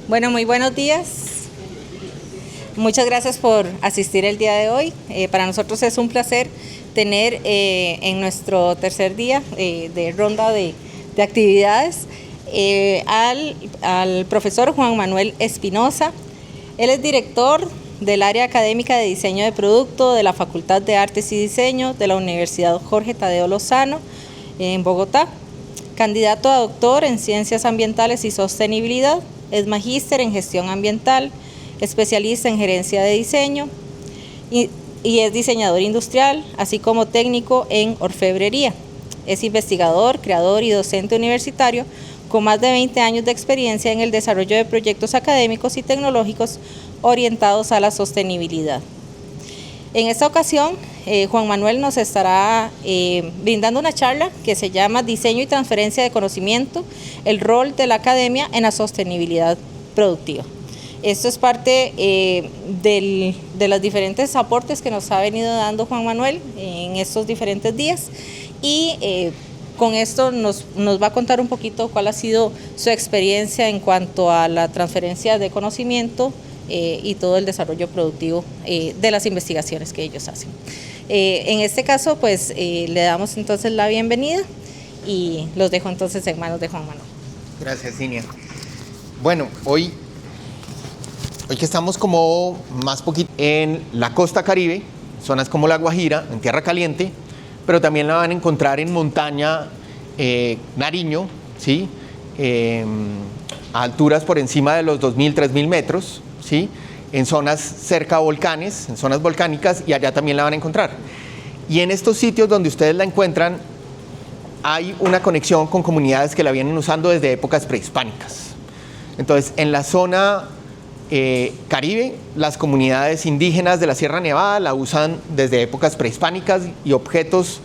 Bueno, muy buenos días. Muchas gracias por asistir el día de hoy. Para nosotros es un placer tener en nuestro tercer día de ronda de actividades al profesor Juan Manuel Espinosa. Él es director del área académica de diseño de producto de la Facultad de Artes y Diseño de la Universidad Jorge Tadeo Lozano en Bogotá. Candidato a doctor en Ciencias Ambientales y Sostenibilidad. Es magíster en Gestión Ambiental, especialista en Gerencia de Diseño y es diseñador industrial, así como técnico en orfebrería. Es investigador, creador y docente universitario con más de 20 años de experiencia en el desarrollo de proyectos académicos y tecnológicos orientados a la sostenibilidad. En esta ocasión, Juan Manuel nos estará brindando una charla que se llama Diseño y transferencia de conocimiento, el rol de la academia en la sostenibilidad productiva. Esto es parte de los diferentes aportes que nos ha venido dando Juan Manuel en estos diferentes días y con esto nos va a contar un poquito cuál ha sido su experiencia en cuanto a la transferencia de conocimiento y todo el desarrollo productivo de las investigaciones que ellos hacen. En este caso, pues le damos entonces la bienvenida y los dejo entonces en manos de Juan Manuel. Gracias, Cinia. Bueno, hoy que estamos como más poquito en la costa Caribe, zonas como La Guajira, en tierra caliente, pero también la van a encontrar en montaña, Nariño, ¿sí? A alturas por encima de los 2.000, 3.000 metros, ¿sí? En zonas cerca a volcanes, en zonas volcánicas, y allá también la van a encontrar. Y en estos sitios donde ustedes la encuentran, hay una conexión con comunidades que la vienen usando desde épocas prehispánicas. Entonces, en la zona Caribe, las comunidades indígenas de la Sierra Nevada la usan desde épocas prehispánicas y objetos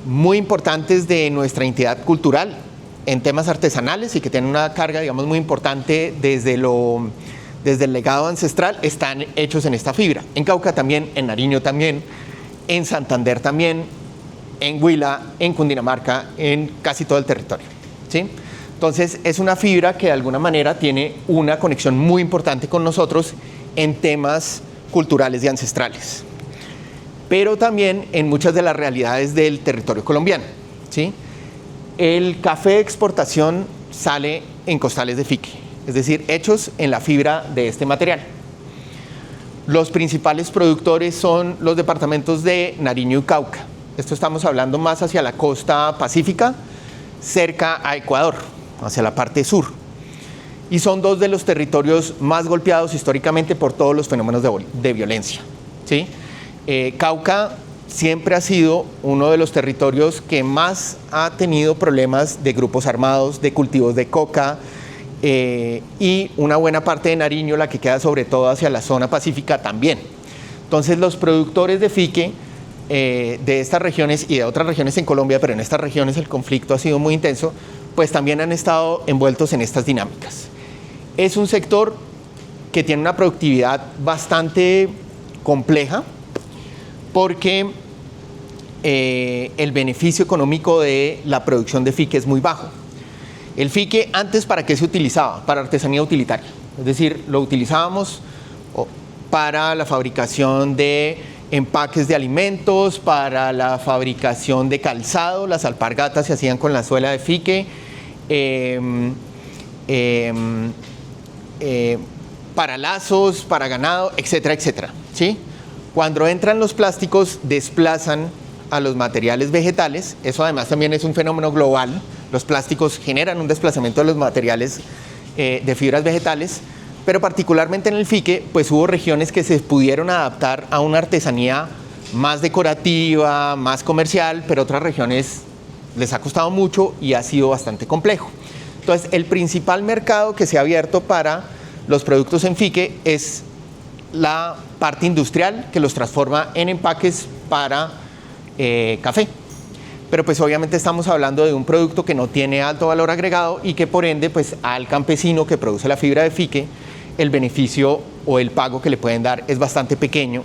muy importantes de nuestra identidad cultural en temas artesanales y que tienen una carga, digamos, muy importante desde el legado ancestral, están hechos en esta fibra. En Cauca también, en Nariño también, en Santander también, en Huila, en Cundinamarca, en casi todo el territorio, ¿sí? Entonces, es una fibra que de alguna manera tiene una conexión muy importante con nosotros en temas culturales y ancestrales, pero también en muchas de las realidades del territorio colombiano, ¿sí? El café de exportación sale en costales de fique, es decir, hechos en la fibra de este material. Los principales productores son los departamentos de Nariño y Cauca. Esto estamos hablando más hacia la costa pacífica, cerca a Ecuador, hacia la parte sur. Y son dos de los territorios más golpeados históricamente por todos los fenómenos de violencia, ¿sí? Cauca siempre ha sido uno de los territorios que más ha tenido problemas de grupos armados, de cultivos de coca, y una buena parte de Nariño, la que queda sobre todo hacia la zona pacífica también. Entonces los productores de fique de estas regiones y de otras regiones en Colombia, pero en estas regiones el conflicto ha sido muy intenso, pues también han estado envueltos en estas dinámicas. Es un sector que tiene una productividad bastante compleja porque el beneficio económico de la producción de fique es muy bajo. El fique antes, ¿para qué se utilizaba? Para artesanía utilitaria, es decir, lo utilizábamos para la fabricación de empaques de alimentos, para la fabricación de calzado. Las alpargatas se hacían con la suela de fique, para lazos, para ganado, etcétera, etcétera, ¿sí? Cuando entran los plásticos, desplazan a los materiales vegetales. Eso además también es un fenómeno global. Los plásticos generan un desplazamiento de los materiales de fibras vegetales, pero particularmente en el fique, pues hubo regiones que se pudieron adaptar a una artesanía más decorativa, más comercial, pero otras regiones les ha costado mucho y ha sido bastante complejo. Entonces, el principal mercado que se ha abierto para los productos en fique es la parte industrial que los transforma en empaques para café. Pero pues obviamente estamos hablando de un producto que no tiene alto valor agregado y que por ende pues al campesino que produce la fibra de fique el beneficio o el pago que le pueden dar es bastante pequeño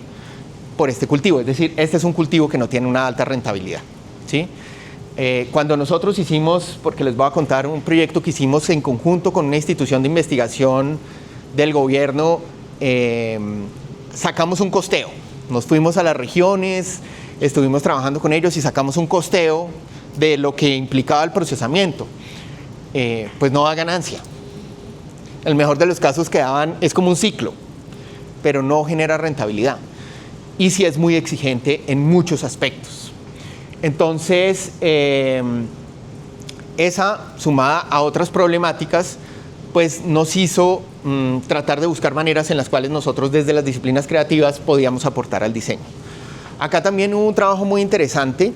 por este cultivo. Es decir, este es un cultivo que no tiene una alta rentabilidad, ¿sí? Cuando nosotros hicimos, porque les voy a contar un proyecto que hicimos en conjunto con una institución de investigación del gobierno, sacamos un costeo. Nos fuimos a las regiones, estuvimos trabajando con ellos y sacamos un costeo de lo que implicaba el procesamiento. Pues no da ganancia. El mejor de los casos que daban es como un ciclo, pero no genera rentabilidad. Y sí es muy exigente en muchos aspectos. Entonces, esa sumada a otras problemáticas, pues nos hizo tratar de buscar maneras en las cuales nosotros desde las disciplinas creativas podíamos aportar al diseño. Acá también hubo un trabajo muy interesante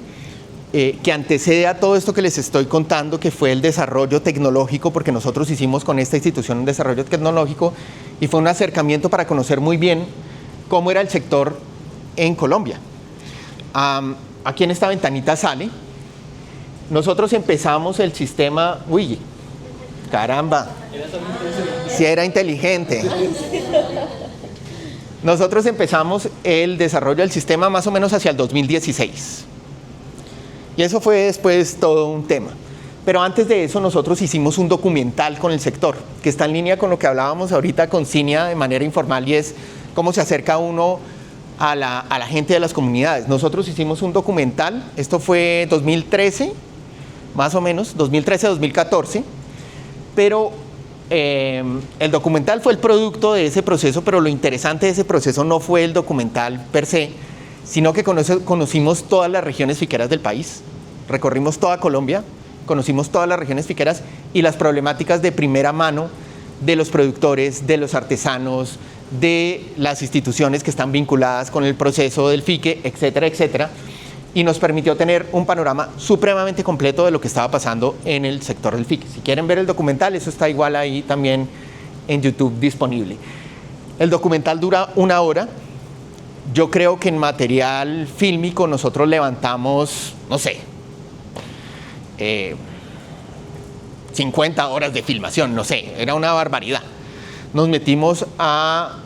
que antecede a todo esto que les estoy contando, que fue el desarrollo tecnológico, porque nosotros hicimos con esta institución un desarrollo tecnológico y fue un acercamiento para conocer muy bien cómo era el sector en Colombia. Aquí en esta ventanita sale, nosotros empezamos el sistema, uy, caramba, si era inteligente. Nosotros empezamos el desarrollo del sistema más o menos hacia el 2016. Y eso fue después todo un tema. Pero antes de eso nosotros hicimos un documental con el sector, que está en línea con lo que hablábamos ahorita con Cinia de manera informal, y es cómo se acerca uno a la gente de las comunidades. Nosotros hicimos un documental, esto fue 2013, más o menos, 2013-2014, pero el documental fue el producto de ese proceso, pero lo interesante de ese proceso no fue el documental per se, sino que conocimos todas las regiones fiqueras del país, recorrimos toda Colombia, conocimos todas las regiones fiqueras y las problemáticas de primera mano de los productores, de los artesanos, de las instituciones que están vinculadas con el proceso del fique, etcétera, etcétera, y nos permitió tener un panorama supremamente completo de lo que estaba pasando en el sector del fique. Si quieren ver el documental, eso está igual ahí también en YouTube disponible. El documental dura 1 hora. Yo creo que en material fílmico nosotros levantamos, no sé, 50 horas de filmación, no sé, era una barbaridad. Nos metimos a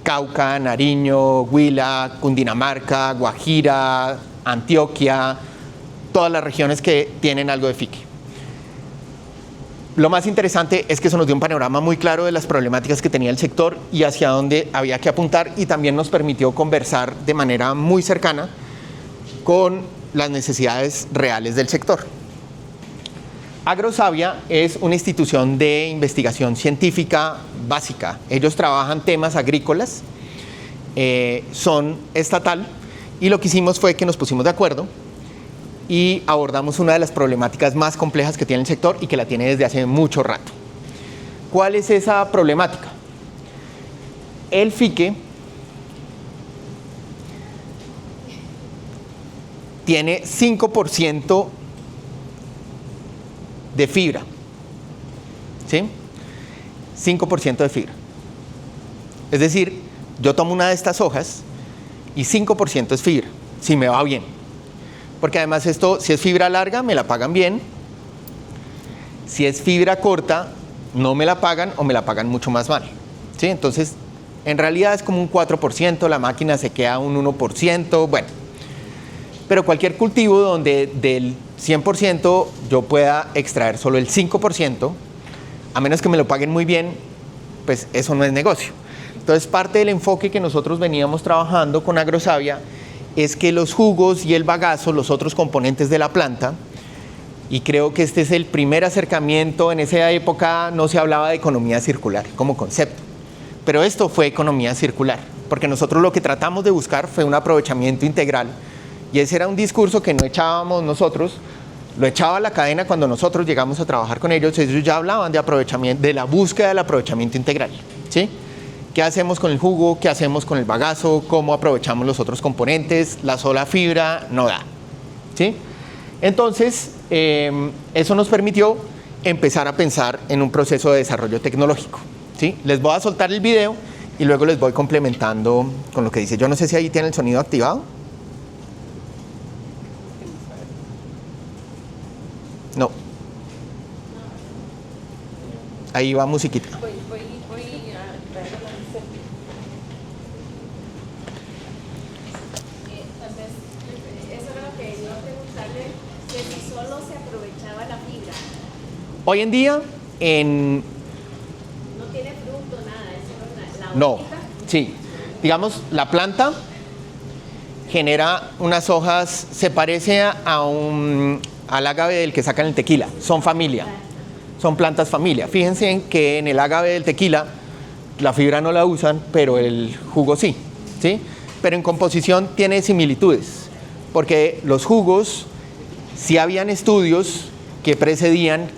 Cauca, Nariño, Huila, Cundinamarca, Guajira, Antioquia, todas las regiones que tienen algo de fique. Lo más interesante es que eso nos dio un panorama muy claro de las problemáticas que tenía el sector y hacia dónde había que apuntar, y también nos permitió conversar de manera muy cercana con las necesidades reales del sector. Agrosavia es una institución de investigación científica básica. Ellos trabajan temas agrícolas, son estatal, y lo que hicimos fue que nos pusimos de acuerdo y abordamos una de las problemáticas más complejas que tiene el sector y que la tiene desde hace mucho rato. ¿Cuál es esa problemática? El fique tiene 5% de fibra, ¿sí? 5% de fibra. Es decir, yo tomo una de estas hojas y 5% es fibra, si me va bien. Porque además esto, si es fibra larga, me la pagan bien. Si es fibra corta, no me la pagan o me la pagan mucho más mal, ¿sí? Entonces, en realidad es como un 4%, la máquina se queda un 1%, bueno. Pero cualquier cultivo donde del 100% yo pueda extraer solo el 5%, a menos que me lo paguen muy bien, pues eso no es negocio. Entonces, parte del enfoque que nosotros veníamos trabajando con Agrosavia es que los jugos y el bagazo, los otros componentes de la planta, y creo que este es el primer acercamiento, en esa época no se hablaba de economía circular como concepto, pero esto fue economía circular, porque nosotros lo que tratamos de buscar fue un aprovechamiento integral, y ese era un discurso que no echábamos nosotros, lo echaba la cadena cuando nosotros llegamos a trabajar con ellos. Ellos ya hablaban de aprovechamiento, de la búsqueda del aprovechamiento integral, ¿sí? ¿Qué hacemos con el jugo? ¿Qué hacemos con el bagazo? ¿Cómo aprovechamos los otros componentes? La sola fibra no da, ¿sí? Entonces, eso nos permitió empezar a pensar en un proceso de desarrollo tecnológico, ¿sí? Les voy a soltar el video y luego les voy complementando con lo que dice. Yo no sé si ahí tiene el sonido activado. No. Ahí va musiquita. Entonces, eso era lo que iba a preguntarle, si es Hoy en día, en... No tiene fruto, nada, es solo la No, hojita. sí. Digamos, la planta genera unas hojas, se parece al ágave del que sacan el tequila, son familia, son plantas familia. Fíjense en que en el ágave del tequila la fibra no la usan, pero el jugo sí, ¿sí? Pero en composición tiene similitudes, porque los jugos, sí habían estudios que precedían,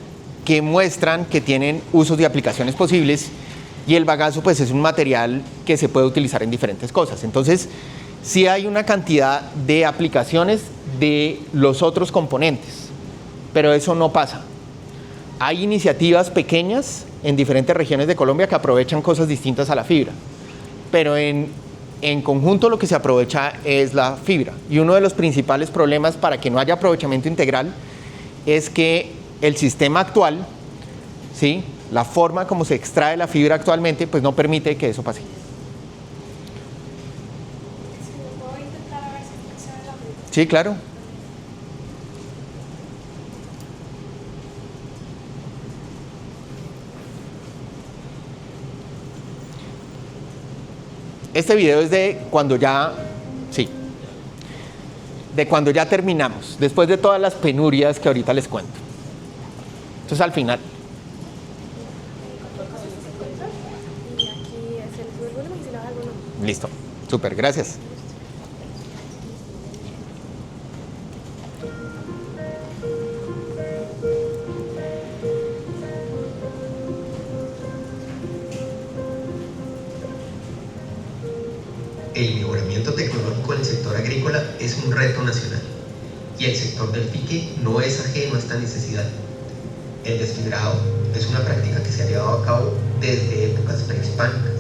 que muestran que tienen usos y aplicaciones posibles, y el bagazo pues es un material que se puede utilizar en diferentes cosas. Entonces, sí hay una cantidad de aplicaciones de los otros componentes, pero eso no pasa. Hay iniciativas pequeñas en diferentes regiones de Colombia que aprovechan cosas distintas a la fibra, pero en conjunto lo que se aprovecha es la fibra. Y uno de los principales problemas para que no haya aprovechamiento integral es que el sistema actual, ¿sí?, la forma como se extrae la fibra actualmente, pues no permite que eso pase. Sí, claro. Este video es de cuando ya, sí, de cuando ya terminamos, después de todas las penurias que ahorita les cuento. Entonces al final. Listo, súper, gracias. El mejoramiento tecnológico en el sector agrícola es un reto nacional y el sector del fique no es ajeno a esta necesidad. El desfibrado es una práctica que se ha llevado a cabo desde épocas prehispánicas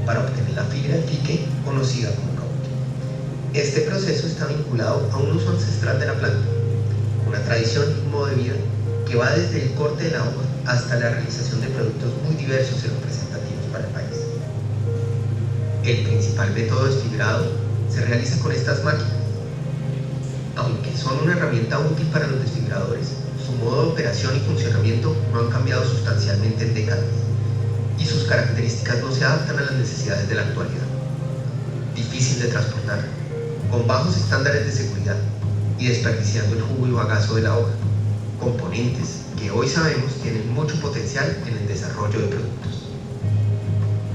para obtener la fibra del fique conocida como caoba. Este proceso está vinculado a un uso ancestral de la planta, una tradición y un modo de vida que va desde el corte de la hoja hasta la realización de productos muy diversos y representativos para el país. El principal método desfibrado se realiza con estas máquinas. Aunque son una herramienta útil para los desfibradores, su modo de operación y funcionamiento no han cambiado sustancialmente en décadas y sus características no se adaptan a las necesidades de la actualidad. Difícil de transportar, con bajos estándares de seguridad y desperdiciando el jugo y bagazo de la hoja, componentes que hoy sabemos tienen mucho potencial en el desarrollo de productos.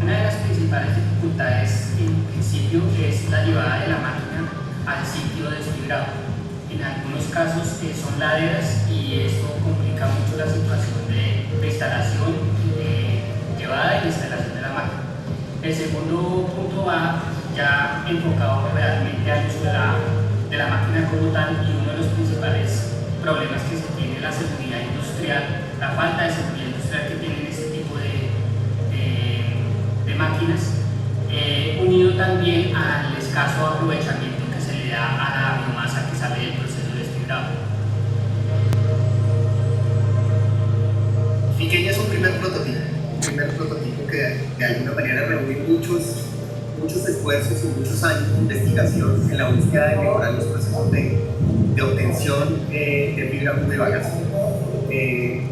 Una de las principales dificultades en principio es la llevada de la máquina al sitio desfibrado. En algunos casos son laderas y esto complica mucho la situación de instalación, de llevada y instalación de la máquina. El segundo punto va ya enfocado realmente al uso de la máquina como tal, y uno de los principales problemas que se tiene es la seguridad industrial, la falta de seguridad industrial que tienen este tipo de máquinas, unido también al escaso aprovechamiento que se le da a la biomasa que sale del proceso de desfibrado. Fiqueña es un primer prototipo que de alguna manera reúne muchos esfuerzos y muchos años de investigación en la búsqueda de mejorar los procesos de obtención de fibra de bagazo. En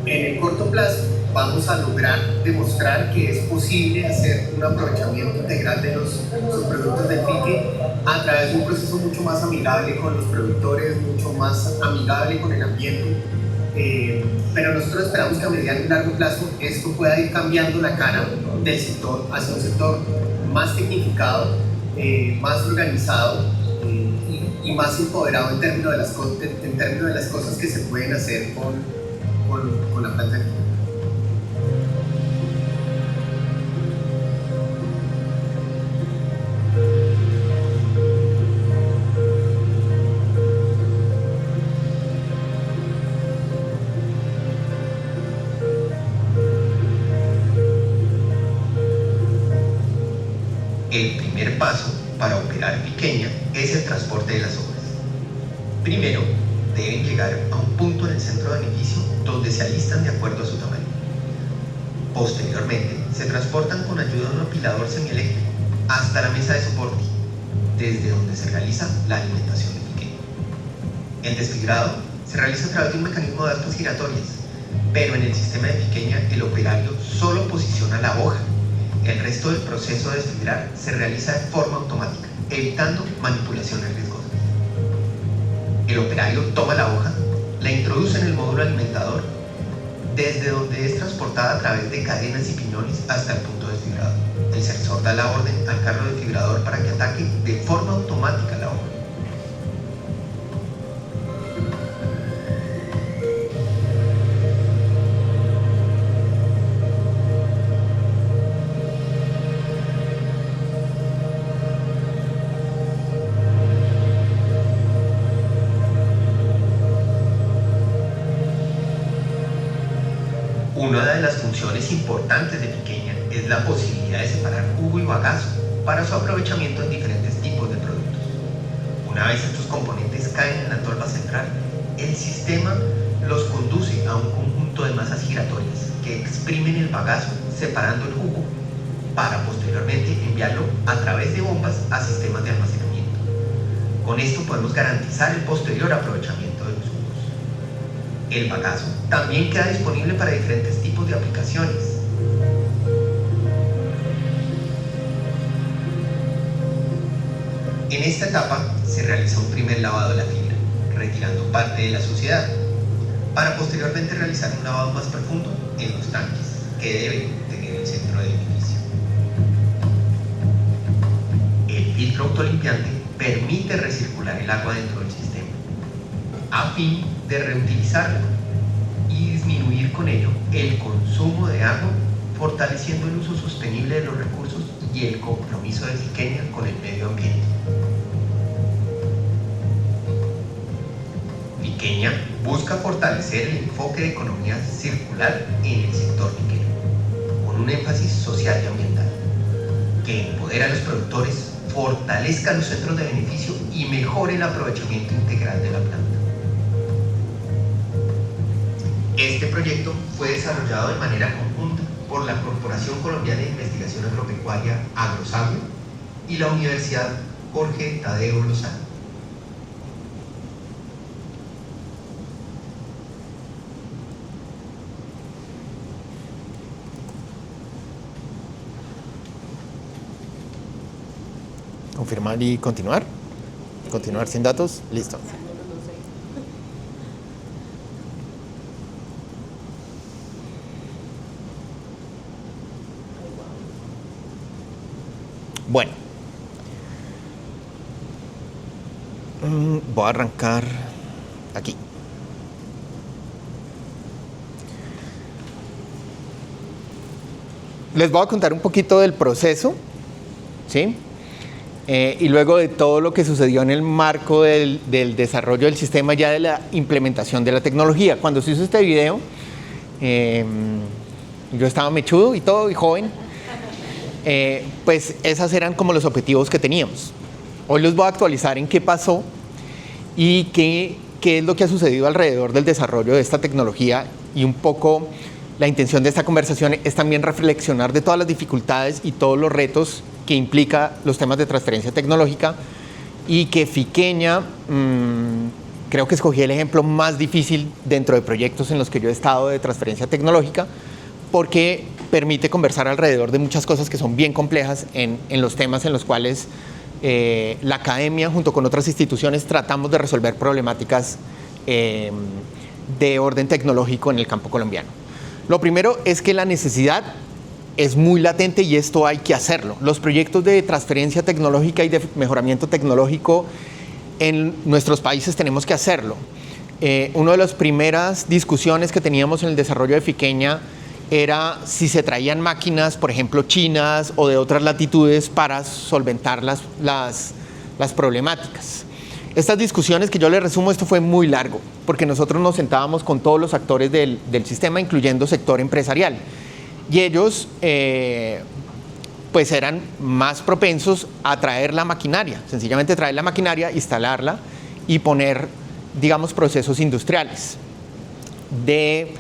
el corto plazo vamos a lograr demostrar que es posible hacer un aprovechamiento integral de los subproductos del fique a través de un proceso mucho más amigable con los productores, mucho más amigable con el ambiente. Pero nosotros esperamos que a mediano y largo plazo esto pueda ir cambiando la cara del sector hacia un sector más tecnificado, más organizado y más empoderado en términos de las cosas que se pueden hacer con la planta de fique. El primer paso para operar fiqueña es el transporte de las hojas. Primero, deben llegar a un punto en el centro del edificio donde se alistan de acuerdo a su tamaño. Posteriormente, se transportan con ayuda de un apilador semieléctrico hasta la mesa de soporte, desde donde se realiza la alimentación de fiqueña. El desfibrado se realiza a través de un mecanismo de aspas giratorias, pero en el sistema de Fiqueña el operario solo posiciona la hoja. El resto del proceso de desfibrar se realiza de forma automática, evitando manipulaciones riesgosas. El operario toma la hoja, la introduce en el módulo alimentador, desde donde es transportada a través de cadenas y piñones hasta el punto de desfibrado. El sensor da la orden al carro desfibrador para que ataque de forma automática la hoja. Una de las funciones importantes de Fiqueña es la posibilidad de separar jugo y bagazo para su aprovechamiento en diferentes tipos de productos. Una vez estos componentes caen en la tolva central, el sistema los conduce a un conjunto de masas giratorias que exprimen el bagazo separando el jugo para posteriormente enviarlo a través de bombas a sistemas de almacenamiento. Con esto podemos garantizar el posterior aprovechamiento de los jugos. El bagazo también queda disponible para diferentes tipos de aplicaciones. En esta etapa se realiza un primer lavado de la fibra, retirando parte de la suciedad, para posteriormente realizar un lavado más profundo en los tanques que deben tener el centro del edificio. El filtro autolimpiante permite recircular el agua dentro del sistema, a fin de reutilizarla y disminuir con ello el consumo de agua, fortaleciendo el uso sostenible de los recursos y el compromiso de Fiqueña con el medio ambiente. Fiqueña busca fortalecer el enfoque de economía circular en el sector fiquero, con un énfasis social y ambiental, que empodera a los productores, fortalezca los centros de beneficio y mejore el aprovechamiento integral de la planta. Este proyecto fue desarrollado de manera conjunta por la Corporación Colombiana de Investigación Agropecuaria Agrosagro y la Universidad Jorge Tadeo Lozano. Confirmar y continuar. Continuar sin datos. Listo. Bueno. Voy a arrancar aquí. Les voy a contar un poquito del proceso, ¿sí? Y luego de todo lo que sucedió en el marco del desarrollo del sistema, ya de la implementación de la tecnología. Cuando se hizo este video, yo estaba mechudo y todo, y joven, pues esas eran como los objetivos que teníamos. Hoy los voy a actualizar en qué pasó y qué es lo que ha sucedido alrededor del desarrollo de esta tecnología, y un poco la intención de esta conversación es también reflexionar de todas las dificultades y todos los retos que implica los temas de transferencia tecnológica, y que Fiqueña, creo que escogí el ejemplo más difícil dentro de proyectos en los que yo he estado de transferencia tecnológica, porque permite conversar alrededor de muchas cosas que son bien complejas en los temas en los cuales la academia junto con otras instituciones tratamos de resolver problemáticas de orden tecnológico en el campo colombiano. Lo primero es que la necesidad es muy latente y esto hay que hacerlo. Los proyectos de transferencia tecnológica y de mejoramiento tecnológico en nuestros países tenemos que hacerlo. Una de las primeras discusiones que teníamos en el desarrollo de Fiqueña era si se traían máquinas, por ejemplo, chinas o de otras latitudes para solventar las problemáticas. Estas discusiones, que yo les resumo, esto fue muy largo, porque nosotros nos sentábamos con todos los actores del sistema, incluyendo sector empresarial. Y ellos pues eran más propensos a traer la maquinaria, sencillamente traer la maquinaria, instalarla y poner, digamos, procesos industriales de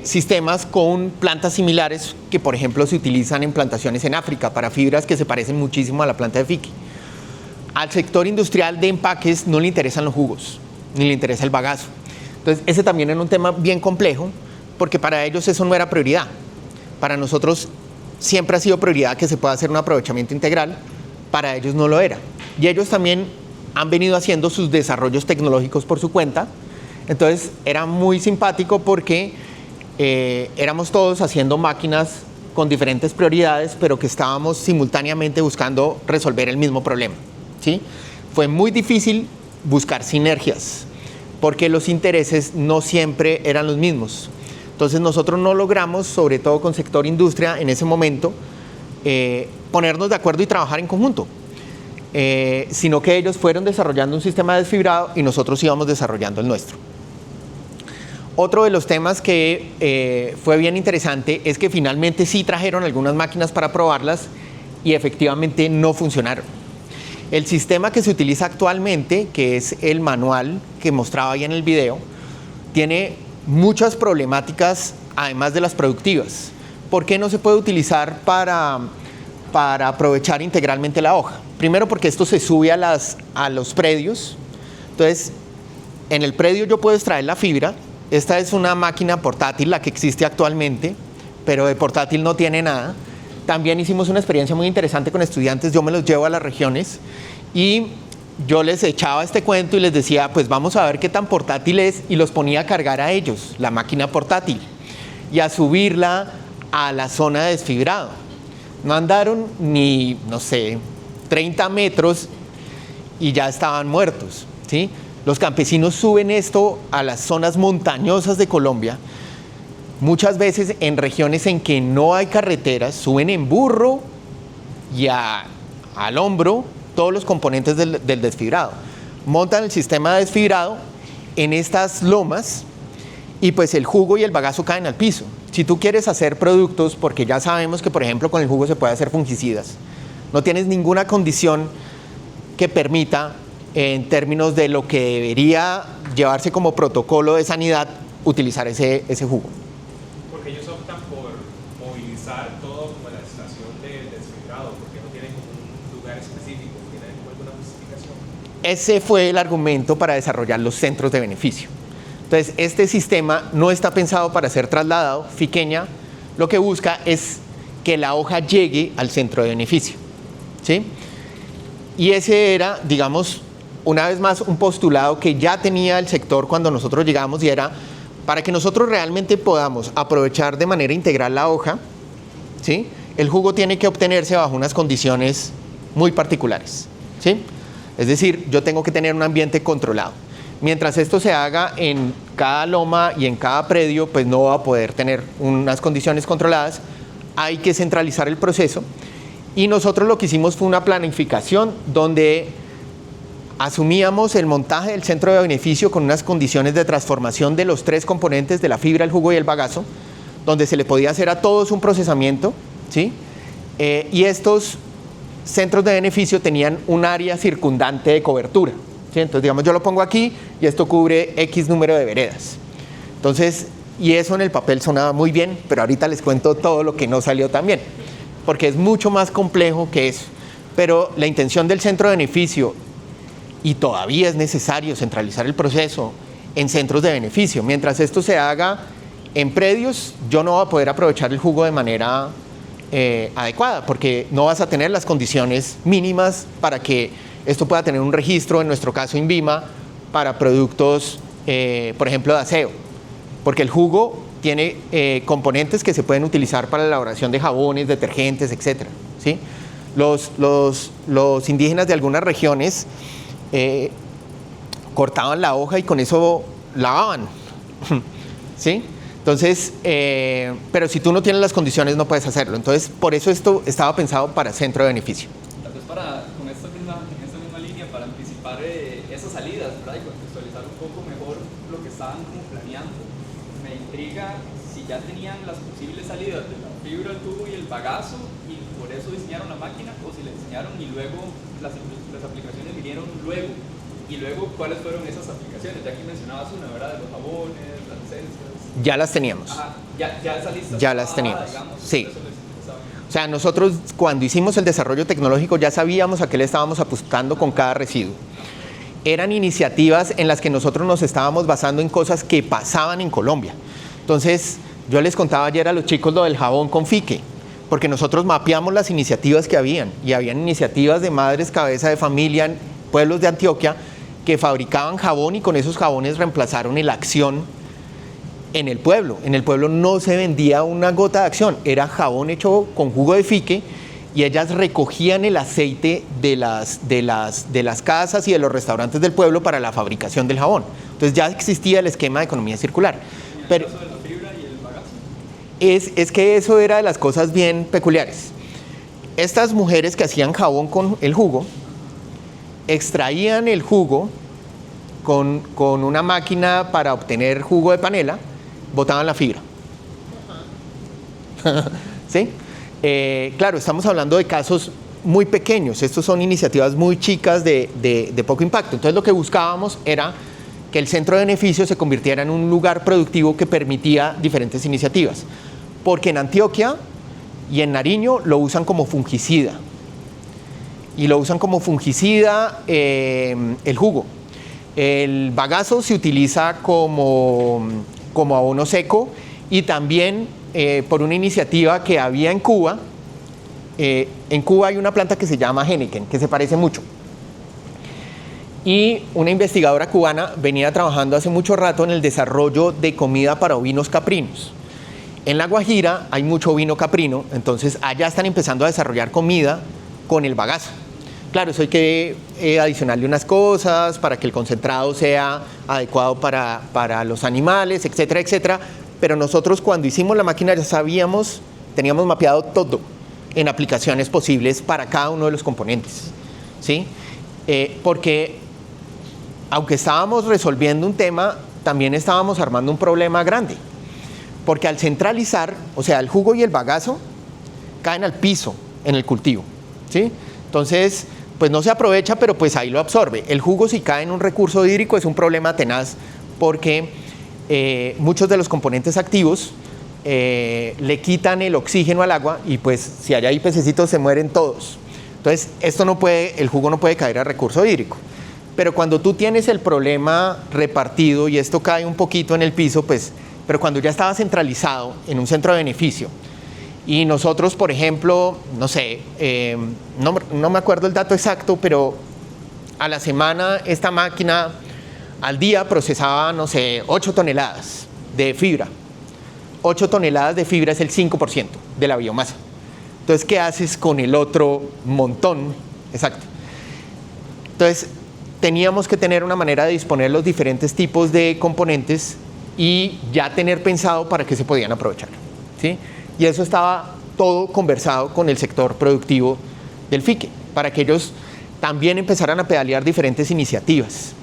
sistemas con plantas similares que, por ejemplo, se utilizan en plantaciones en África para fibras que se parecen muchísimo a la planta de Fique. Al sector industrial de empaques no le interesan los jugos, ni le interesa el bagazo. Entonces, ese también era un tema bien complejo, porque para ellos eso no era prioridad. Para nosotros siempre ha sido prioridad que se pueda hacer un aprovechamiento integral, para ellos no lo era. Y ellos también han venido haciendo sus desarrollos tecnológicos por su cuenta, entonces era muy simpático porque éramos todos haciendo máquinas con diferentes prioridades, pero que estábamos simultáneamente buscando resolver el mismo problema, ¿sí? Fue muy difícil buscar sinergias, porque los intereses no siempre eran los mismos. Entonces nosotros no logramos, sobre todo con sector industria en ese momento, ponernos de acuerdo y trabajar en conjunto, sino que ellos fueron desarrollando un sistema desfibrado y nosotros íbamos desarrollando el nuestro. Otro de los temas que fue bien interesante es que finalmente sí trajeron algunas máquinas para probarlas y efectivamente no funcionaron. El sistema que se utiliza actualmente, que es el manual que mostraba ahí en el video, tiene muchas problemáticas además de las productivas. ¿Por qué no se puede utilizar para aprovechar integralmente la hoja? Primero porque esto se sube a los predios. Entonces, en el predio yo puedo extraer la fibra. Esta es una máquina portátil, la que existe actualmente, pero de portátil no tiene nada. También hicimos una experiencia muy interesante con estudiantes, yo me los llevo a las regiones y yo les echaba este cuento y les decía, pues vamos a ver qué tan portátil es, y los ponía a cargar a ellos, la máquina portátil, y a subirla a la zona de desfibrado. No andaron ni, no sé, 30 metros y ya estaban muertos, ¿sí? Los campesinos suben esto a las zonas montañosas de Colombia, muchas veces en regiones en que no hay carreteras, suben en burro y al hombro todos los componentes del desfibrado. Montan el sistema de desfibrado en estas lomas y pues el jugo y el bagazo caen al piso. Si tú quieres hacer productos, porque ya sabemos que por ejemplo con el jugo se puede hacer fungicidas, no tienes ninguna condición que permita, en términos de lo que debería llevarse como protocolo de sanidad, utilizar ese jugo. Porque ellos optan por movilizar todo como la estación de desfibrado, porque no tienen un lugar específico, ¿tienen alguna justificación? Ese fue el argumento para desarrollar los centros de beneficio. Entonces, este sistema no está pensado para ser trasladado. Fiqueña lo que busca es que la hoja llegue al centro de beneficio, ¿sí? Y ese era, digamos, una vez más, un postulado que ya tenía el sector cuando nosotros llegamos, y era para que nosotros realmente podamos aprovechar de manera integral la hoja, ¿sí? El jugo tiene que obtenerse bajo unas condiciones muy particulares, ¿sí? Es decir, yo tengo que tener un ambiente controlado. Mientras esto se haga en cada loma y en cada predio, pues no va a poder tener unas condiciones controladas. Hay que centralizar el proceso, y nosotros lo que hicimos fue una planificación donde asumíamos el montaje del centro de beneficio con unas condiciones de transformación de los tres componentes de la fibra, el jugo y el bagazo, donde se le podía hacer a todos un procesamiento, ¿sí? Y estos centros de beneficio tenían un área circundante de cobertura, ¿sí? Entonces, digamos, yo lo pongo aquí y esto cubre X número de veredas. Entonces, y eso en el papel sonaba muy bien, pero ahorita les cuento todo lo que no salió tan bien, porque es mucho más complejo que eso. Pero la intención del centro de beneficio, y todavía es necesario centralizar el proceso en centros de beneficio. Mientras esto se haga en predios, yo no voy a poder aprovechar el jugo de manera adecuada, porque no vas a tener las condiciones mínimas para que esto pueda tener un registro, en nuestro caso INVIMA, para productos, por ejemplo, de aseo, porque el jugo tiene componentes que se pueden utilizar para la elaboración de jabones, detergentes, etc., ¿sí? Los indígenas de algunas regiones cortaban la hoja y con eso lavaban, ¿sí? Entonces, pero si tú no tienes las condiciones no puedes hacerlo. Entonces, por eso esto estaba pensado para centro de beneficio. Tal vez con esta misma línea, para anticipar esas salidas, ¿verdad? Y contextualizar un poco mejor lo que estaban como planeando. Me intriga si ya tenían las posibles salidas de la fibra, el tubo y el bagazo, y por eso diseñaron la máquina, o si la diseñaron y luego las aplicaciones vinieron luego. Y luego, ¿cuáles fueron esas aplicaciones? Ya aquí mencionabas una, ¿verdad? De los jabones, las licencias. Ya las teníamos. Ajá, ya esa lista. Ya las teníamos, digamos, sí. O sea, nosotros cuando hicimos el desarrollo tecnológico ya sabíamos a qué le estábamos apuntando con cada residuo. Eran iniciativas en las que nosotros nos estábamos basando en cosas que pasaban en Colombia. Entonces, Yo les contaba ayer a los chicos lo del jabón con fique, porque nosotros mapeamos las iniciativas que habían, y habían iniciativas de madres cabeza de familia en pueblos de Antioquia que fabricaban jabón y con esos jabones reemplazaron el Acción en el pueblo. En el pueblo no se vendía una gota de Acción, era jabón hecho con jugo de fique, y ellas recogían el aceite de las casas y de los restaurantes del pueblo para la fabricación del jabón. Entonces ya existía el esquema de economía circular. Pero es que eso era de las cosas bien peculiares. Estas mujeres que hacían jabón con el jugo, extraían el jugo con una máquina para obtener jugo de panela, botaban la fibra. ¿Sí? Claro, estamos hablando de casos muy pequeños, estos son iniciativas muy chicas de poco impacto. Entonces lo que buscábamos era que el centro de beneficio se convirtiera en un lugar productivo que permitía diferentes iniciativas, porque en Antioquia y en Nariño lo usan como fungicida, y lo usan como fungicida el jugo. El bagazo se utiliza como abono seco, y también por una iniciativa que había en Cuba. En Cuba hay una planta que se llama Heineken, que se parece mucho. Y una investigadora cubana venía trabajando hace mucho rato en el desarrollo de comida para ovinos caprinos. En La Guajira hay mucho ovino caprino, entonces allá están empezando a desarrollar comida con el bagazo. Claro, eso hay que adicionarle unas cosas para que el concentrado sea adecuado para los animales, etcétera, etcétera. Pero nosotros cuando hicimos la máquina ya sabíamos, teníamos mapeado todo en aplicaciones posibles para cada uno de los componentes, ¿sí? Porque aunque estábamos resolviendo un tema, también estábamos armando un problema grande. Porque al centralizar, o sea, el jugo y el bagazo caen al piso en el cultivo, ¿sí? Entonces, pues no se aprovecha, pero pues ahí lo absorbe. El jugo, si cae en un recurso hídrico, es un problema tenaz, porque muchos de los componentes activos le quitan el oxígeno al agua, y pues si hay ahí pececitos se mueren todos. Entonces el jugo no puede caer a recurso hídrico. Pero cuando tú tienes el problema repartido y esto cae un poquito en el piso, pues, pero cuando ya estaba centralizado en un centro de beneficio, y nosotros, por ejemplo, no sé, no me acuerdo el dato exacto, pero a la semana esta máquina al día procesaba, no sé, 8 toneladas de fibra. 8 toneladas de fibra es el 5% de la biomasa. Entonces, ¿qué haces con el otro montón? Exacto. Entonces, teníamos que tener una manera de disponer los diferentes tipos de componentes y ya tener pensado para qué se podían aprovechar, ¿sí? Y eso estaba todo conversado con el sector productivo del FIQUE, para que ellos también empezaran a pedalear diferentes iniciativas.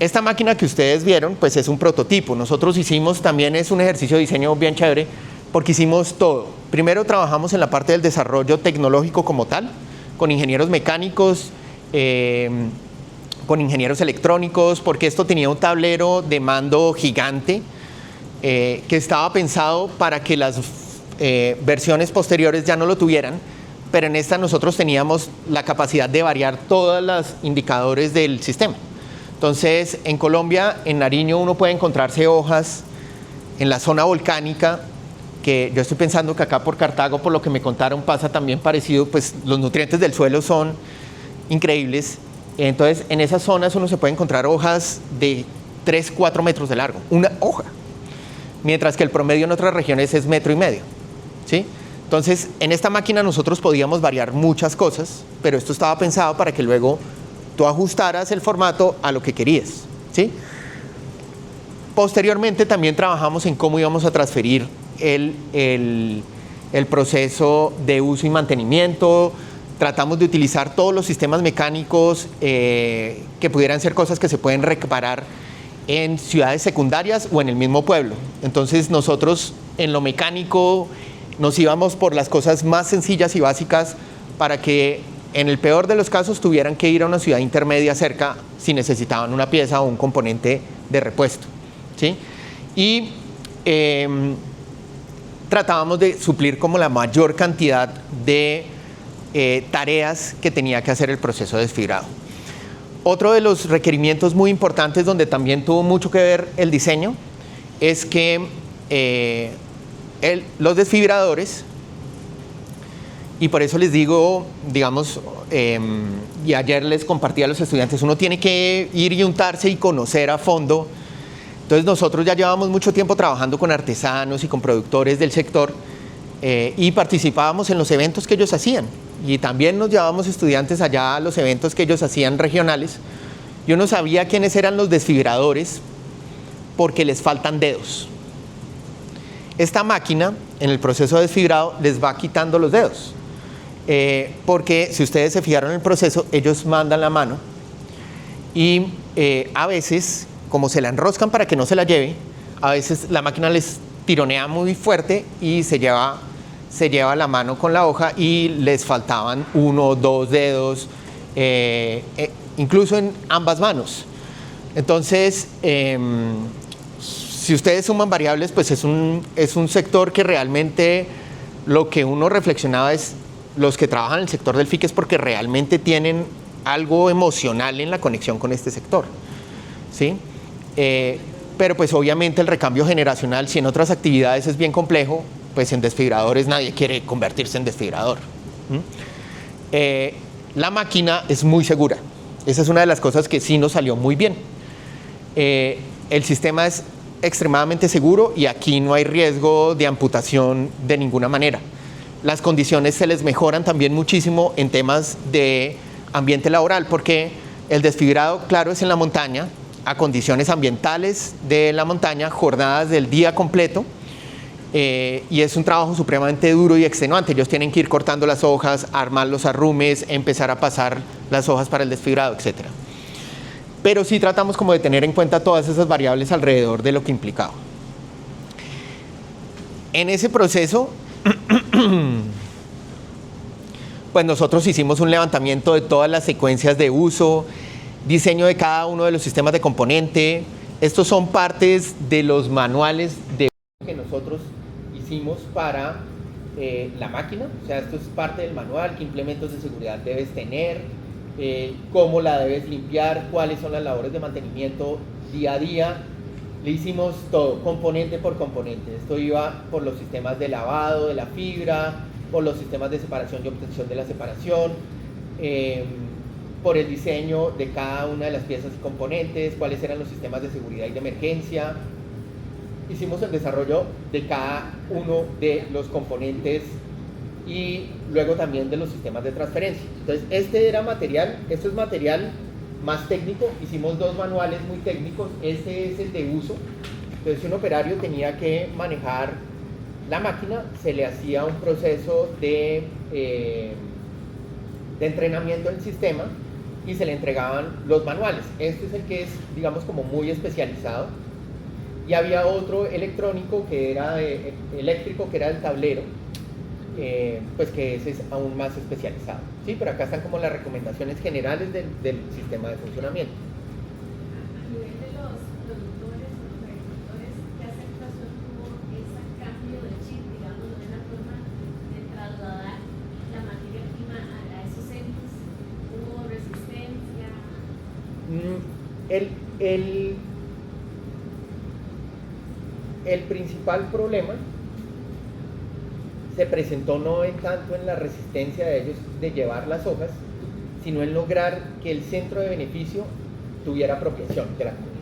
Esta máquina que ustedes vieron, pues es un prototipo. Nosotros hicimos, también es un ejercicio de diseño bien chévere, porque hicimos todo. Primero trabajamos en la parte del desarrollo tecnológico como tal, con ingenieros mecánicos, con ingenieros electrónicos, porque esto tenía un tablero de mando gigante que estaba pensado para que las versiones posteriores ya no lo tuvieran, pero en esta nosotros teníamos la capacidad de variar todos los indicadores del sistema. Entonces, en Colombia, en Nariño, uno puede encontrarse hojas en la zona volcánica, que yo estoy pensando que acá por Cartago, por lo que me contaron, pasa también parecido, pues los nutrientes del suelo son increíbles. Entonces, en esas zonas uno se puede encontrar hojas de 3, 4 metros de largo, una hoja, mientras que el promedio en otras regiones es 1,5 metros, ¿sí? Entonces, en esta máquina nosotros podíamos variar muchas cosas, pero esto estaba pensado para que luego tú ajustaras el formato a lo que querías, ¿sí? Posteriormente también trabajamos en cómo íbamos a transferir el proceso de uso y mantenimiento. Tratamos de utilizar todos los sistemas mecánicos que pudieran ser cosas que se pueden reparar en ciudades secundarias o en el mismo pueblo. Entonces nosotros en lo mecánico nos íbamos por las cosas más sencillas y básicas para que en el peor de los casos tuvieran que ir a una ciudad intermedia cerca si necesitaban una pieza o un componente de repuesto, ¿sí? Y tratábamos de suplir como la mayor cantidad de tareas que tenía que hacer el proceso de desfibrado. Otro de los requerimientos muy importantes donde también tuvo mucho que ver el diseño es que los desfibradores, y por eso les digo, digamos, y ayer les compartí a los estudiantes, uno tiene que ir y untarse y conocer a fondo. Entonces nosotros ya llevamos mucho tiempo trabajando con artesanos y con productores del sector y participábamos en los eventos que ellos hacían. Y también nos llevábamos estudiantes allá a los eventos que ellos hacían regionales. Y uno sabía quiénes eran los desfibradores porque les faltan dedos. Esta máquina, en el proceso de desfibrado, les va quitando los dedos. Porque si ustedes se fijaron en el proceso, ellos mandan la mano y a veces, como se la enroscan para que no se la lleve, a veces la máquina les tironea muy fuerte y se lleva la mano con la hoja y les faltaban 1 o 2 dedos, incluso en ambas manos. Entonces, si ustedes suman variables, pues es un sector que realmente lo que uno reflexionaba es los que trabajan en el sector del FIC es porque realmente tienen algo emocional en la conexión con este sector, ¿sí? Pero pues obviamente el recambio generacional, si en otras actividades es bien complejo, pues en desfibradores nadie quiere convertirse en desfibrador. La máquina es muy segura. Esa es una de las cosas que sí nos salió muy bien. El sistema es extremadamente seguro y aquí no hay riesgo de amputación de ninguna manera. Las condiciones se les mejoran también muchísimo en temas de ambiente laboral, porque el desfibrado, claro, es en la montaña, a condiciones ambientales de la montaña, jornadas del día completo, y es un trabajo supremamente duro y extenuante. Ellos tienen que ir cortando las hojas, armar los arrumes, empezar a pasar las hojas para el desfibrado, etc. Pero sí tratamos como de tener en cuenta todas esas variables alrededor de lo que implicaba. En ese proceso, pues nosotros hicimos un levantamiento de todas las secuencias de uso, diseño de cada uno de los sistemas de componente. Estos son partes de los manuales de que nosotros hicimos para la máquina. O sea, esto es parte del manual, qué implementos de seguridad debes tener, cómo la debes limpiar, cuáles son las labores de mantenimiento día a día. Le hicimos todo, componente por componente. Esto iba por los sistemas de lavado de la fibra, por los sistemas de separación y obtención de la separación, por el diseño de cada una de las piezas y componentes, cuáles eran los sistemas de seguridad y de emergencia. Hicimos el desarrollo de cada uno de los componentes y luego también de los sistemas de transferencia. Entonces, esto es material más técnico. Hicimos 2 manuales muy técnicos. Este es el de uso. Entonces, si un operario tenía que manejar la máquina, se le hacía un proceso de entrenamiento del sistema y se le entregaban los manuales. Este es el que es, digamos, como muy especializado. Y había otro electrónico que era eléctrico, que era el tablero, pues que ese es aún más especializado, ¿sí? Pero acá están como las recomendaciones generales del sistema de funcionamiento. A nivel de los productores o los agricultores, ¿qué aceptación tuvo ese cambio de chip, digamos, de una forma de trasladar la materia prima a esos centros? ¿Hubo resistencia? El principal problema se presentó no en tanto en la resistencia de ellos de llevar las hojas, sino en lograr que el centro de beneficio tuviera apropiación de la comunidad.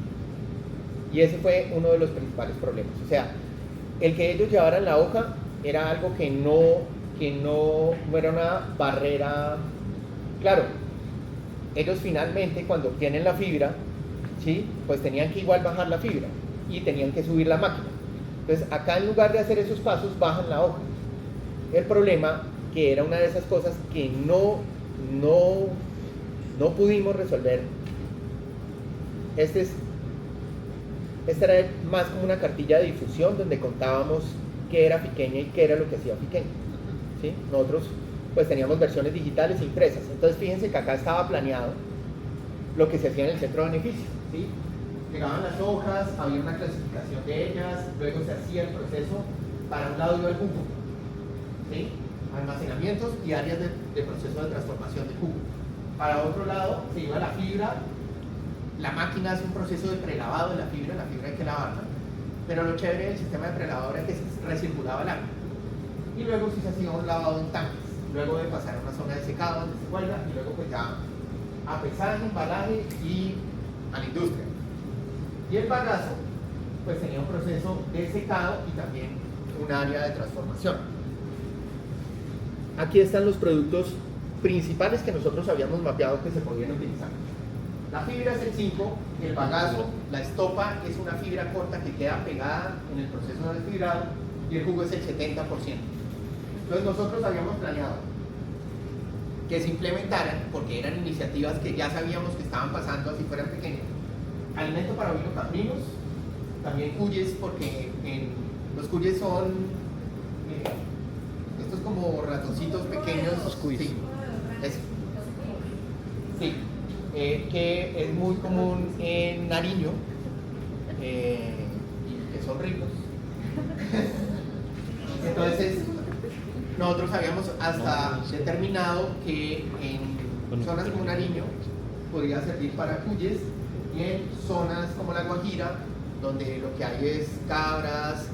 Y ese fue uno de los principales problemas. O sea, el que ellos llevaran la hoja era algo que no era una barrera. Claro, ellos finalmente cuando obtienen la fibra, ¿sí? Pues tenían que igual bajar la fibra y tenían que subir la máquina. Entonces acá, en lugar de hacer esos pasos, bajan la hoja. El problema, que era una de esas cosas que no pudimos resolver, esta era más como una cartilla de difusión donde contábamos qué era Fiqueña y qué era lo que hacía Fiqueña, ¿sí? Nosotros pues teníamos versiones digitales e impresas. Entonces fíjense que acá estaba planeado lo que se hacía en el centro de beneficio, ¿sí? Llegaban las hojas, había una clasificación de ellas, luego se hacía el proceso. Para un lado iba el jugo, ¿sí? Almacenamientos y áreas de proceso de transformación de jugo. Para otro lado se iba la fibra. La máquina hace un proceso de prelavado de la fibra hay que lavarla. pero lo chévere del sistema de prelavado era que se recirculaba el agua. Y luego sí se hacía un lavado en tanques, luego de pasar a una zona de secado donde se cuelga y luego pues ya a pesar de embalaje y a la industria. Y el bagazo pues tenía un proceso de secado y también un área de transformación. Aquí están los productos principales que nosotros habíamos mapeado que se podían utilizar. La fibra es el 5, el bagazo, la estopa es una fibra corta que queda pegada en el proceso de desfibrado y el jugo es el 70%. Entonces nosotros habíamos planeado que se implementaran, porque eran iniciativas que ya sabíamos que estaban pasando así fueran pequeñas, alimento para ovinos caprinos, también cuyes, porque los cuyes son estos como ratoncitos pequeños. Los cuyes. Sí, eso. Sí, que es muy común en Nariño y que son ricos. Entonces, nosotros habíamos hasta determinado que en zonas como Nariño podría servir para cuyes y en zonas como La Guajira, donde lo que hay es cabras,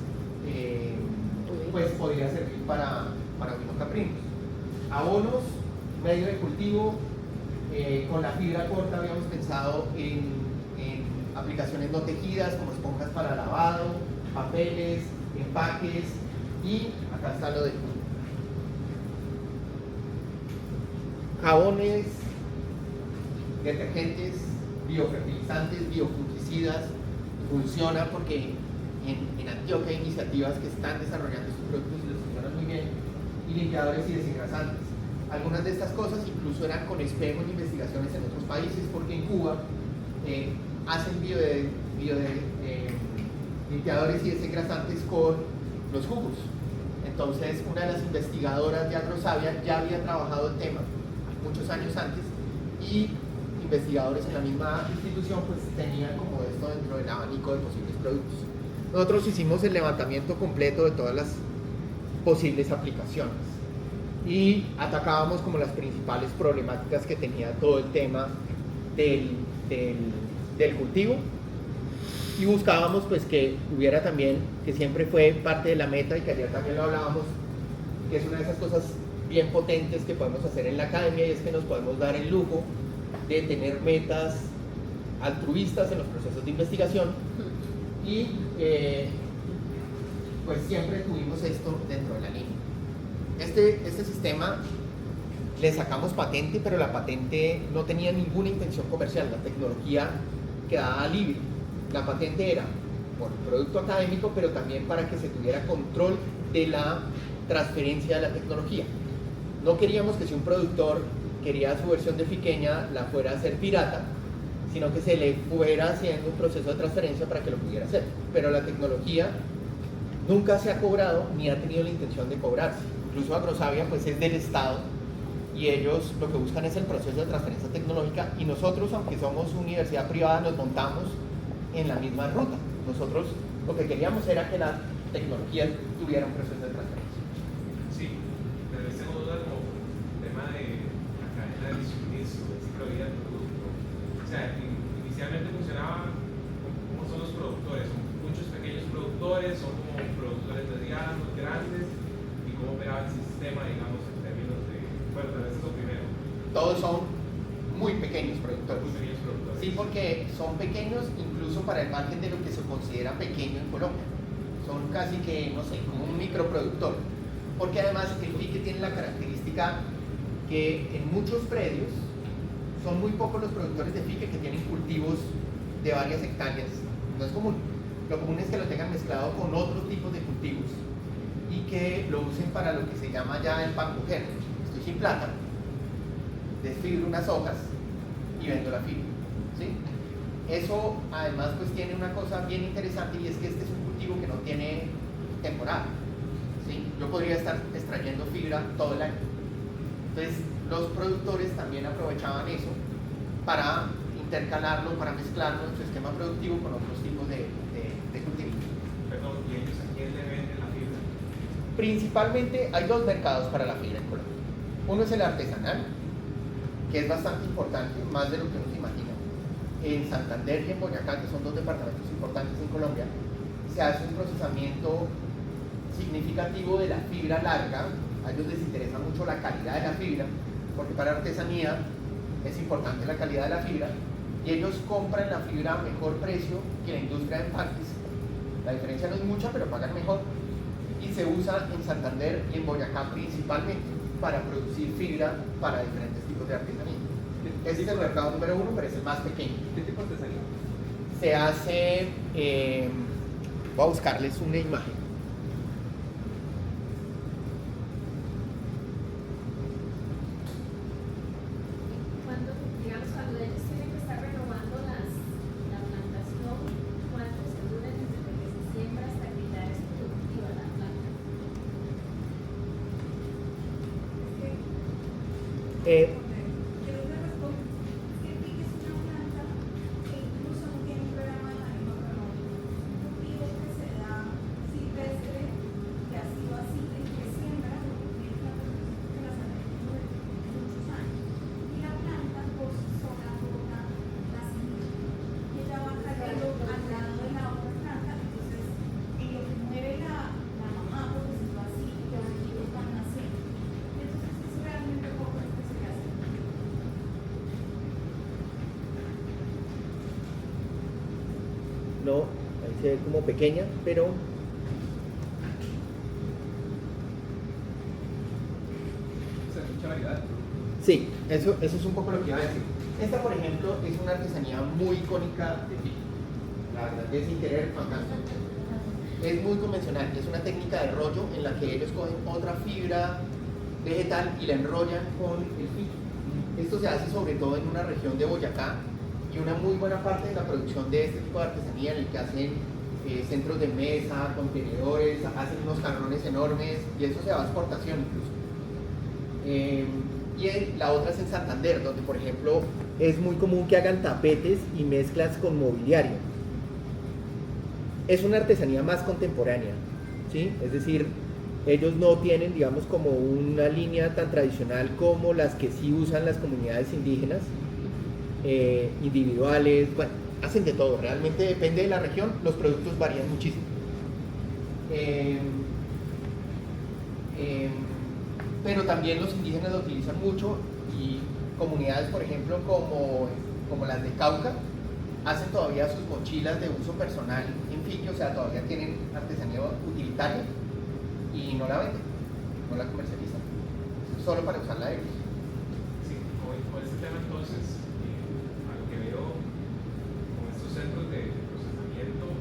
pues podría servir para ovinos caprinos. Abonos, medio de cultivo, con la fibra corta habíamos pensado en aplicaciones no tejidas como esponjas para lavado, papeles, empaques y acá está lo de jabones, detergentes, biofertilizantes, biofungicidas. Funciona porque en Antioquia hay iniciativas que están desarrollando estos productos y los funcionan muy bien, y limpiadores y desengrasantes. Algunas de estas cosas incluso eran con espejo en investigaciones en otros países, porque en Cuba hacen limpiadores y desengrasantes con los jugos. Entonces, una de las investigadoras de Agrosavia ya había trabajado el tema muchos años antes, y investigadores en la misma institución pues tenían como esto dentro del abanico de posibles productos. Nosotros hicimos el levantamiento completo de todas las posibles aplicaciones y atacábamos como las principales problemáticas que tenía todo el tema del cultivo, y buscábamos pues que hubiera también, que siempre fue parte de la meta y que ayer también lo hablábamos, que es una de esas cosas bien potentes que podemos hacer en la academia, y es que nos podemos dar el lujo de tener metas altruistas en los procesos de investigación, y pues siempre tuvimos esto dentro de la línea. Este sistema le sacamos patente, pero la patente no tenía ninguna intención comercial, la tecnología quedaba libre. La patente era por producto académico, pero también para que se tuviera control de la transferencia de la tecnología. No queríamos que si un productor quería su versión de Fiqueña la fuera a hacer pirata, sino que se le fuera haciendo un proceso de transferencia para que lo pudiera hacer. Pero la tecnología nunca se ha cobrado ni ha tenido la intención de cobrarse. Incluso Agrosavia pues es del Estado, y ellos lo que buscan es el proceso de transferencia tecnológica, y nosotros, aunque somos universidad privada, nos montamos en la misma ruta. Nosotros lo que queríamos era que la tecnología tuviera un proceso de transferencia. Sí, pero tengo duda como el tema de la cadena de suministro, del ciclo de vida del producto. O sea, inicialmente funcionaba como son los productores, son muchos pequeños productores, son como productores medianos, grandes, y cómo operaba el sistema, digamos, en términos de, bueno, tal vez eso primero. Todos son muy pequeños productores. Muy pequeños productores. Sí, porque son pequeños incluso para el margen de lo que se considera pequeño en Colombia. Son casi que, no sé, como un microproductor. Porque además el fique tiene la característica que en muchos predios son muy pocos los productores de fique que tienen cultivos de varias hectáreas. No es común. Lo común es que lo tengan mezclado con otros tipos de cultivos y que lo usen para lo que se llama ya el pan mujer. Estoy sin plata, desfibro unas hojas y vendo la fibra, ¿sí? Eso además pues tiene una cosa bien interesante, y es que este es un cultivo que no tiene temporada, ¿sí? Yo podría estar extrayendo fibra todo el año. Entonces los productores también aprovechaban eso para intercalarlo, para mezclarlo en su esquema productivo con otros tipos de cultivos. Perdón, ¿y ellos a quién le venden la fibra? Principalmente hay dos mercados para la fibra en Colombia. Uno es el artesanal, que es bastante importante, más de lo que uno se imagina. En Santander y en Boyacá, que son dos departamentos importantes en Colombia, se hace un procesamiento significativo de la fibra larga. A ellos les interesa mucho la calidad de la fibra, porque para artesanía es importante la calidad de la fibra, y ellos compran la fibra a mejor precio que la industria de empaques. La diferencia no es mucha, pero pagan mejor, y se usa en Santander y en Boyacá principalmente para producir fibra para diferentes tipos de artesanía. Ese es el mercado número 1, pero es el más pequeño. ¿Qué tipo de artesanía? Se hace, voy a buscarles una imagen. Cuando, digamos, cuando ellos tienen que estar renovando la plantación, ¿cuánto se dura desde que se siembra hasta que ya es productiva la planta? Quiero que responda. Es que el pique es una planta que incluso no tiene un programa de manejo agronómico. Es un cultivo que se da silvestre, que ha sido así desde que siembra, lo que tiene la producción que las ha tenido de muchos años. Y la planta por sí sola bota la semilla. Y ella va cayendo al lado de la otra planta, entonces en lo que muere la mamá, por decirlo así, los hijos van naciendo. Entonces es realmente poco lo que se hace. No, ahí se ve como pequeña, pero O sea, mucha variedad. sí, eso es un poco lo que iba a decir. Esta, por ejemplo, es una artesanía muy icónica de pique. La verdad que sin querer, fantástico. Es muy convencional, es una técnica de rollo en la que ellos cogen otra fibra vegetal y la enrollan con el pique. Esto se hace sobre todo en una región de Boyacá, y una muy buena parte de la producción de este tipo de artesanía, en el que hacen centros de mesa, contenedores, hacen unos jarrones enormes, y eso se va a exportación incluso. La otra es en Santander, donde por ejemplo es muy común que hagan tapetes y mezclas con mobiliario. Es una artesanía más contemporánea, ¿sí? Es decir, ellos no tienen, digamos, como una línea tan tradicional como las que sí usan las comunidades indígenas, individuales, bueno, hacen de todo, realmente depende de la región, los productos varían muchísimo. Pero también los indígenas lo utilizan mucho, y comunidades, por ejemplo, como las de Cauca, hacen todavía sus mochilas de uso personal en pique, o sea, todavía tienen artesanía utilitaria y no la venden, no la comercializan, solo para usarla ellos. Sí, con este tema entonces, a lo que veo con estos centros de procesamiento,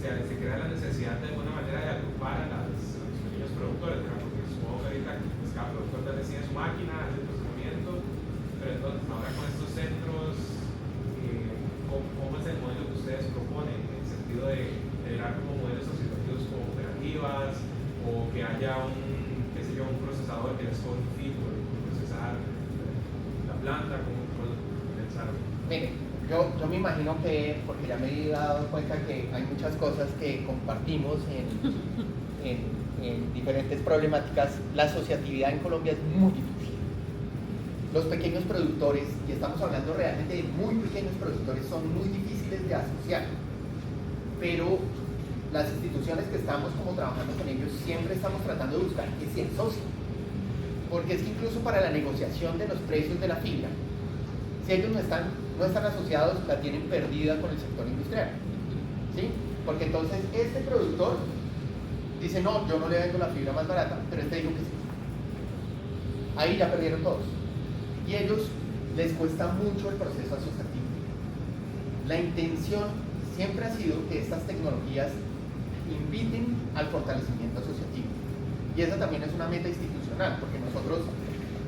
se crea la necesidad de alguna manera de agrupar a los pequeños productores, ¿verdad? Porque supongo que ahorita pues, cada productor también tiene su máquina, hace el procesamiento, pero entonces ahora con estos centros, ¿cómo es el modelo que ustedes proponen? En el sentido de generar como modelos asociativos como cooperativas, o que haya un procesador que les coge un filtro de procesar la planta, ¿cómo pensaron? Mire, yo me imagino que, porque ya me he dado cuenta que hay muchas cosas que compartimos en diferentes problemáticas, la asociatividad en Colombia es muy difícil. Los pequeños productores, y estamos hablando realmente de muy pequeños productores, son muy difíciles de asociar, pero las instituciones que estamos como trabajando con ellos siempre estamos tratando de buscar que se asocien, porque es que incluso para la negociación de los precios de la fibra, si ellos no están asociados, la tienen perdida con el sector industrial, ¿sí? Porque entonces este productor dice, no, yo no le vendo la fibra más barata, pero este dijo que sí. Ahí ya perdieron todos. Y a ellos les cuesta mucho el proceso asociativo. La intención siempre ha sido que estas tecnologías inviten al fortalecimiento asociativo. Y esa también es una meta institucional, porque nosotros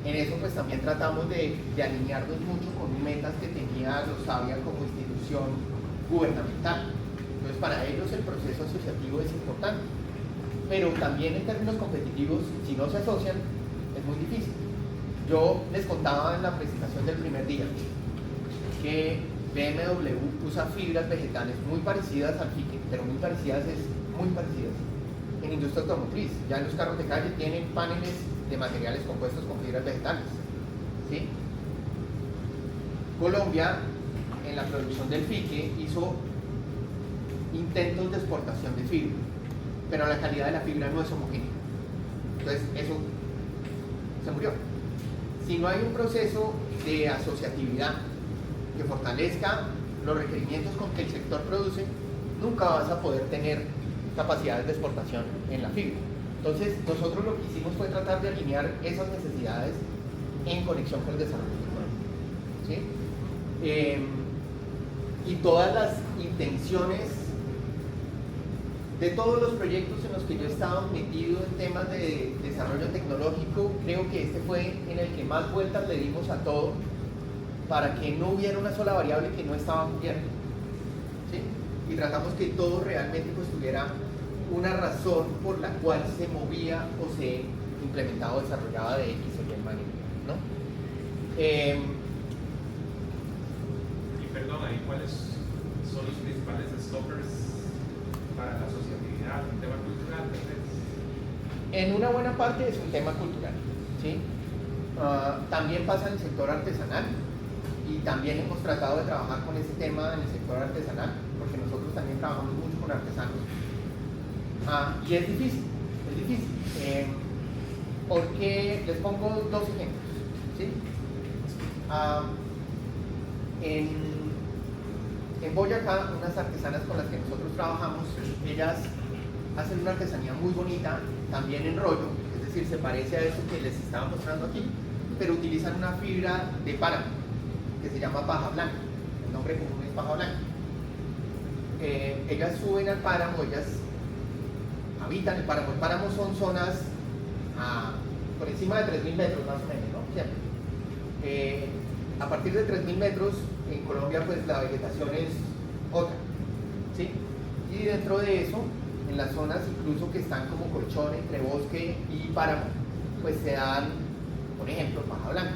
en eso pues también tratamos de alinearnos mucho con metas que tenía los Avia como institución gubernamental. Entonces para ellos el proceso asociativo es importante, pero también en términos competitivos, si no se asocian, es muy difícil. Yo les contaba en la presentación del primer día que BMW usa fibras vegetales muy parecidas al pique, pero muy parecidas en industria automotriz. Ya en los carros de calle tienen paneles de materiales compuestos con fibras vegetales, ¿sí? Colombia, en la producción del pique, hizo intentos de exportación de fibra, pero la calidad de la fibra no es homogénea. Entonces eso se murió. Si no hay un proceso de asociatividad que fortalezca los requerimientos con que el sector produce, nunca vas a poder tener capacidades de exportación en la fibra. Entonces nosotros lo que hicimos fue tratar de alinear esas necesidades en conexión con el desarrollo económico, ¿sí? Y todas las intenciones de todos los proyectos en los que yo he estado metido en temas de desarrollo tecnológico, creo que este fue en el que más vueltas le dimos a todo para que no hubiera una sola variable que no estaba cubierta, ¿sí? Y tratamos que todo realmente pues tuviera una razón por la cual se movía o se implementaba o desarrollaba de X o Y manera, ¿no? Y perdón, ahí cuáles son los principales stoppers para la asociatividad, un tema cultural, tal vez. En una buena parte es un tema cultural, ¿sí? También pasa en el sector artesanal y también hemos tratado de trabajar con ese tema en el sector artesanal porque nosotros también trabajamos mucho con artesanos. Y es difícil, porque les pongo dos ejemplos, ¿sí? En Boyacá, unas artesanas con las que nosotros trabajamos, ellas hacen una artesanía muy bonita, también en rollo, es decir, se parece a eso que les estaba mostrando aquí, pero utilizan una fibra de páramo, que se llama paja blanca, el nombre común es paja blanca. Ellas suben al páramo, ellas habitan el páramo. El páramo son zonas por encima de 3.000 metros más o menos, ¿no? ¿Cierto? A partir de 3.000 metros en Colombia pues la vegetación es otra, ¿sí? Y dentro de eso, en las zonas incluso que están como colchón entre bosque y páramo, pues se dan, por ejemplo, paja blanca.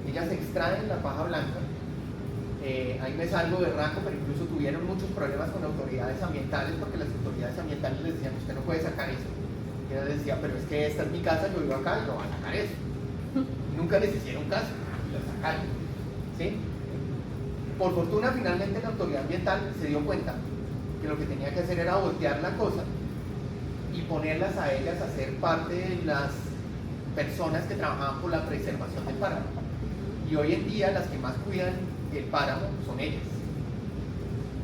Ellas extraen la paja blanca. Ahí me salgo de rango, pero incluso tuvieron muchos problemas con autoridades ambientales porque las autoridades ambientales les decían, usted no puede sacar eso. Y ella les decía, pero es que esta es mi casa, yo vivo acá y no voy a sacar eso. Nunca les hicieron caso, lo sacaron, ¿sí? Por fortuna, finalmente la autoridad ambiental se dio cuenta que lo que tenía que hacer era voltear la cosa y ponerlas a ellas a ser parte de las personas que trabajaban por la preservación del páramo. Y hoy en día las que más cuidan el páramo son ellas,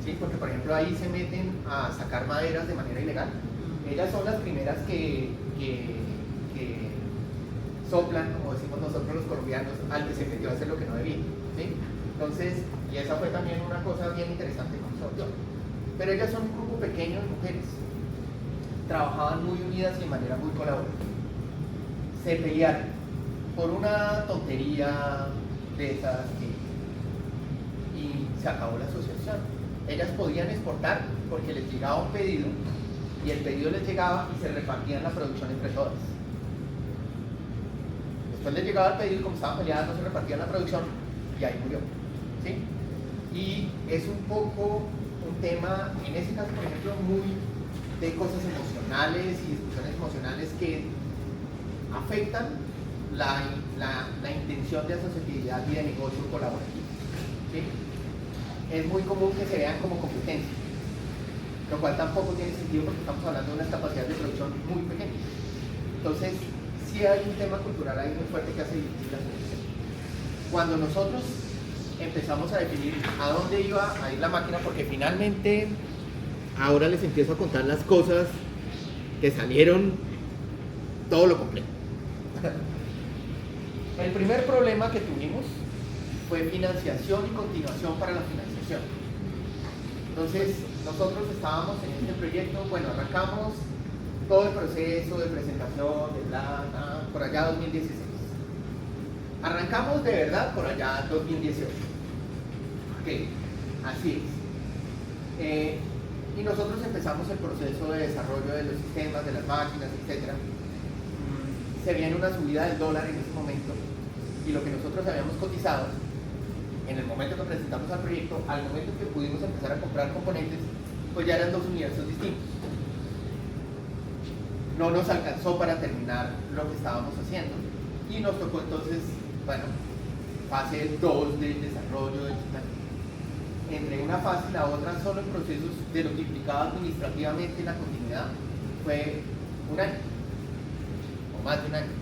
¿sí? Porque por ejemplo ahí se meten a sacar maderas de manera ilegal. Ellas son las primeras que soplan, como decimos nosotros los colombianos, al que se metió a hacer lo que no debía, ¿sí? Entonces, y esa fue también una cosa bien interesante con Sorteo. Pero ellas son un grupo pequeño de mujeres, trabajaban muy unidas y de manera muy colaborativa. Se pelearon por una tontería de esas y se acabó la asociación. Ellas podían exportar porque les llegaba un pedido y el pedido les llegaba y se repartían la producción entre todas. Después les llegaba el pedido y como estaban peleadas no se repartían la producción y ahí murió, ¿sí? Y es un poco un tema, en ese caso por ejemplo, muy de cosas emocionales y discusiones emocionales que afectan la intención de asociatividad y de negocio colaborativo, ¿sí? Es muy común que se vean como competencia, lo cual tampoco tiene sentido porque estamos hablando de unas capacidades de producción muy pequeñas. Entonces, sí hay un tema cultural ahí muy fuerte que hace difícil la solución. Cuando nosotros empezamos a definir a dónde iba a ir la máquina, porque finalmente ahora les empiezo a contar las cosas que salieron todo lo completo. El primer problema que tuvimos fue financiación y continuación para la financiación. Entonces, nosotros estábamos en este proyecto, bueno, arrancamos todo el proceso de presentación, de plata, por allá 2016. Arrancamos de verdad por allá 2018. Ok, así es. Y nosotros empezamos el proceso de desarrollo de los sistemas, de las máquinas, etc. Se viene una subida del dólar en ese momento y lo que nosotros habíamos cotizado en el momento que presentamos al proyecto, al momento que pudimos empezar a comprar componentes, pues ya eran dos universos distintos. No nos alcanzó para terminar lo que estábamos haciendo y nos tocó entonces, bueno, fase 2 del desarrollo del sistema. entre una fase y la otra, solo en procesos de lo que implicaba administrativamente la continuidad, fue un año, o más de un año,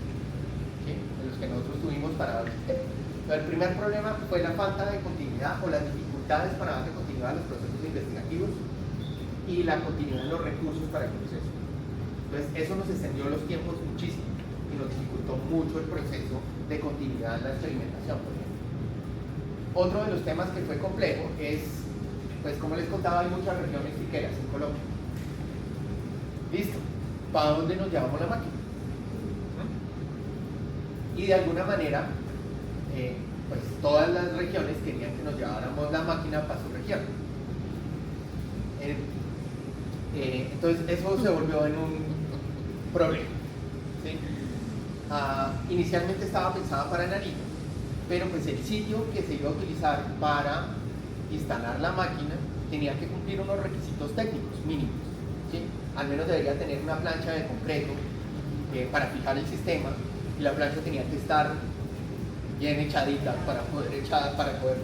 ¿sí? De los que nosotros tuvimos para dar el sistema. Pero el primer problema fue la falta de continuidad o las dificultades para darle continuidad a los procesos investigativos y la continuidad en los recursos para el proceso. Entonces, eso nos extendió los tiempos muchísimo y nos dificultó mucho el proceso de continuidad en la experimentación, por ejemplo. Otro de los temas que fue complejo es, pues como les contaba, hay muchas regiones fiqueras en Colombia. Listo, ¿para dónde nos llevamos la máquina? Y de alguna manera, pues todas las regiones querían que nos lleváramos la máquina para su región. Entonces eso se volvió en un problema, ¿sí? Inicialmente estaba pensada para Nariño, pero pues el sitio que se iba a utilizar para instalar la máquina tenía que cumplir unos requisitos técnicos mínimos, ¿sí? Al menos debería tener una plancha de concreto para fijar el sistema, y la plancha tenía que estar bien echadita para poder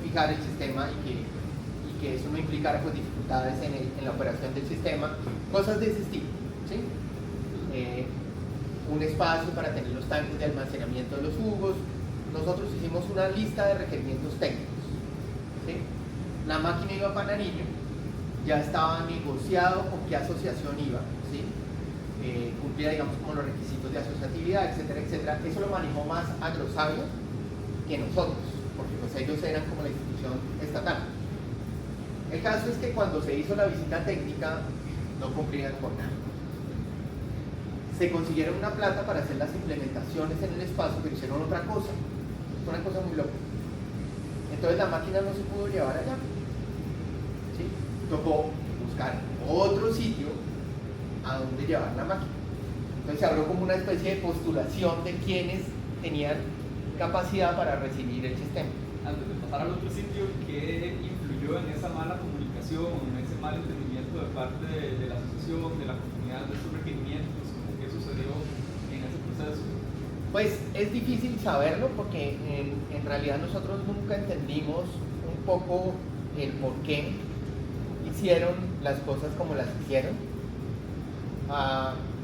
fijar el sistema y que eso no implicara pues dificultades en la operación del sistema, cosas de ese estilo, ¿sí? Un espacio para tener los tanques de almacenamiento de los jugos. Nosotros hicimos una lista de requerimientos técnicos, ¿sí? La máquina iba para Nariño, ya estaba negociado con qué asociación iba, ¿sí? Cumplía, digamos, como los requisitos de asociatividad, etcétera, etcétera. Eso lo manejó más Agrosavia que nosotros, porque pues ellos eran como la institución estatal. El caso es que cuando se hizo la visita técnica no cumplían con nada. Se consiguieron una plata para hacer las implementaciones en el espacio, pero hicieron otra cosa. Fue una cosa muy loca. Entonces la máquina no se pudo llevar allá, ¿sí? Tocó buscar otro sitio a donde llevar la máquina. Entonces se abrió como una especie de postulación de quienes tenían capacidad para recibir el sistema. Antes de pasar al otro sitio, ¿qué influyó en esa mala comunicación, en ese mal entendimiento de parte de la asociación, de la comunidad, de esos requerimientos? ¿Qué sucedió en ese proceso? Pues es difícil saberlo porque en realidad nosotros nunca entendimos un poco el por qué hicieron las cosas como las hicieron.